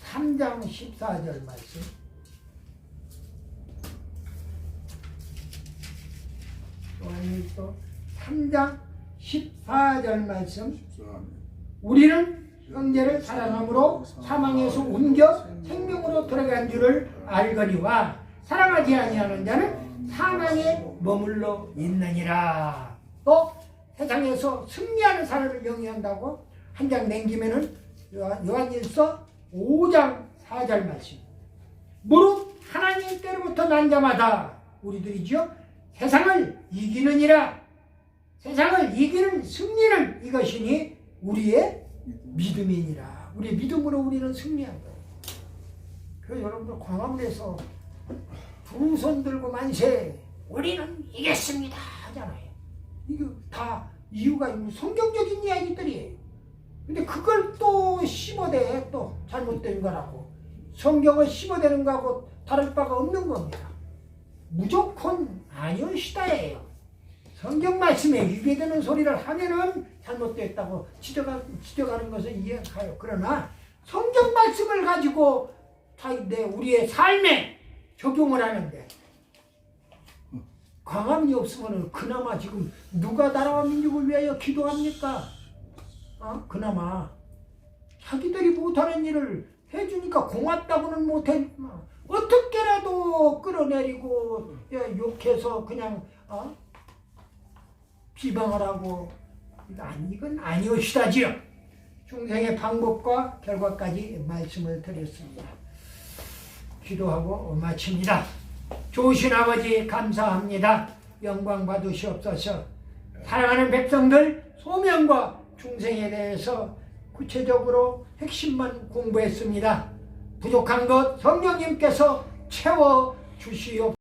3장 14절 말씀. 요한일서 3장 14절 말씀. 우리는 형제를 사랑함으로 사망에서 옮겨 생명으로 들어간 줄을 알거니와 사랑하지 아니하는 자는 사망에 머물러 있느니라. 또 세상에서 승리하는 사람을 영위한다고 한 장 남기면은 요한일서 5장 4절 말씀. 무릇 하나님 때로부터 난 자마다 우리들이죠. 세상을 이기느니라. 세상을 이기는 승리는 이것이니 우리의 믿음이니라. 우리 믿음으로 우리는 승리한다. 그래서 여러분들 광화문에서 두 손 들고 만세, 우리는 이겼습니다 하잖아요. 이게 다 이유가 있는 성경적인 이야기들이에요. 근데 그걸 또 씹어대, 또 잘못된 거라고. 성경을 씹어대는 거하고 다를 바가 없는 겁니다. 무조건 아니오시다예요. 성경 말씀에 위배되는 소리를 하면은 잘못됐다고 지적하는 것을 이해가요. 그러나 성경 말씀을 가지고 우리의 삶에 적용을 하는데 광화문이 없으면 그나마 지금 누가 나라와 민족을 위하여 기도합니까? 그나마 자기들이 못하는 일을 해주니까 고맙다고는 못했지만 어떻게라도 끌어내리고 욕해서 그냥 비방을 하고 이건 아니오시다지요. 중생의 방법과 결과까지 말씀을 드렸습니다. 기도하고 마칩니다. 좋으신 아버지 감사합니다. 영광 받으시옵소서. 사랑하는 백성들 소명과 중생에 대해서 구체적으로 핵심만 공부했습니다. 부족한 것 성령님께서 채워주시옵소서.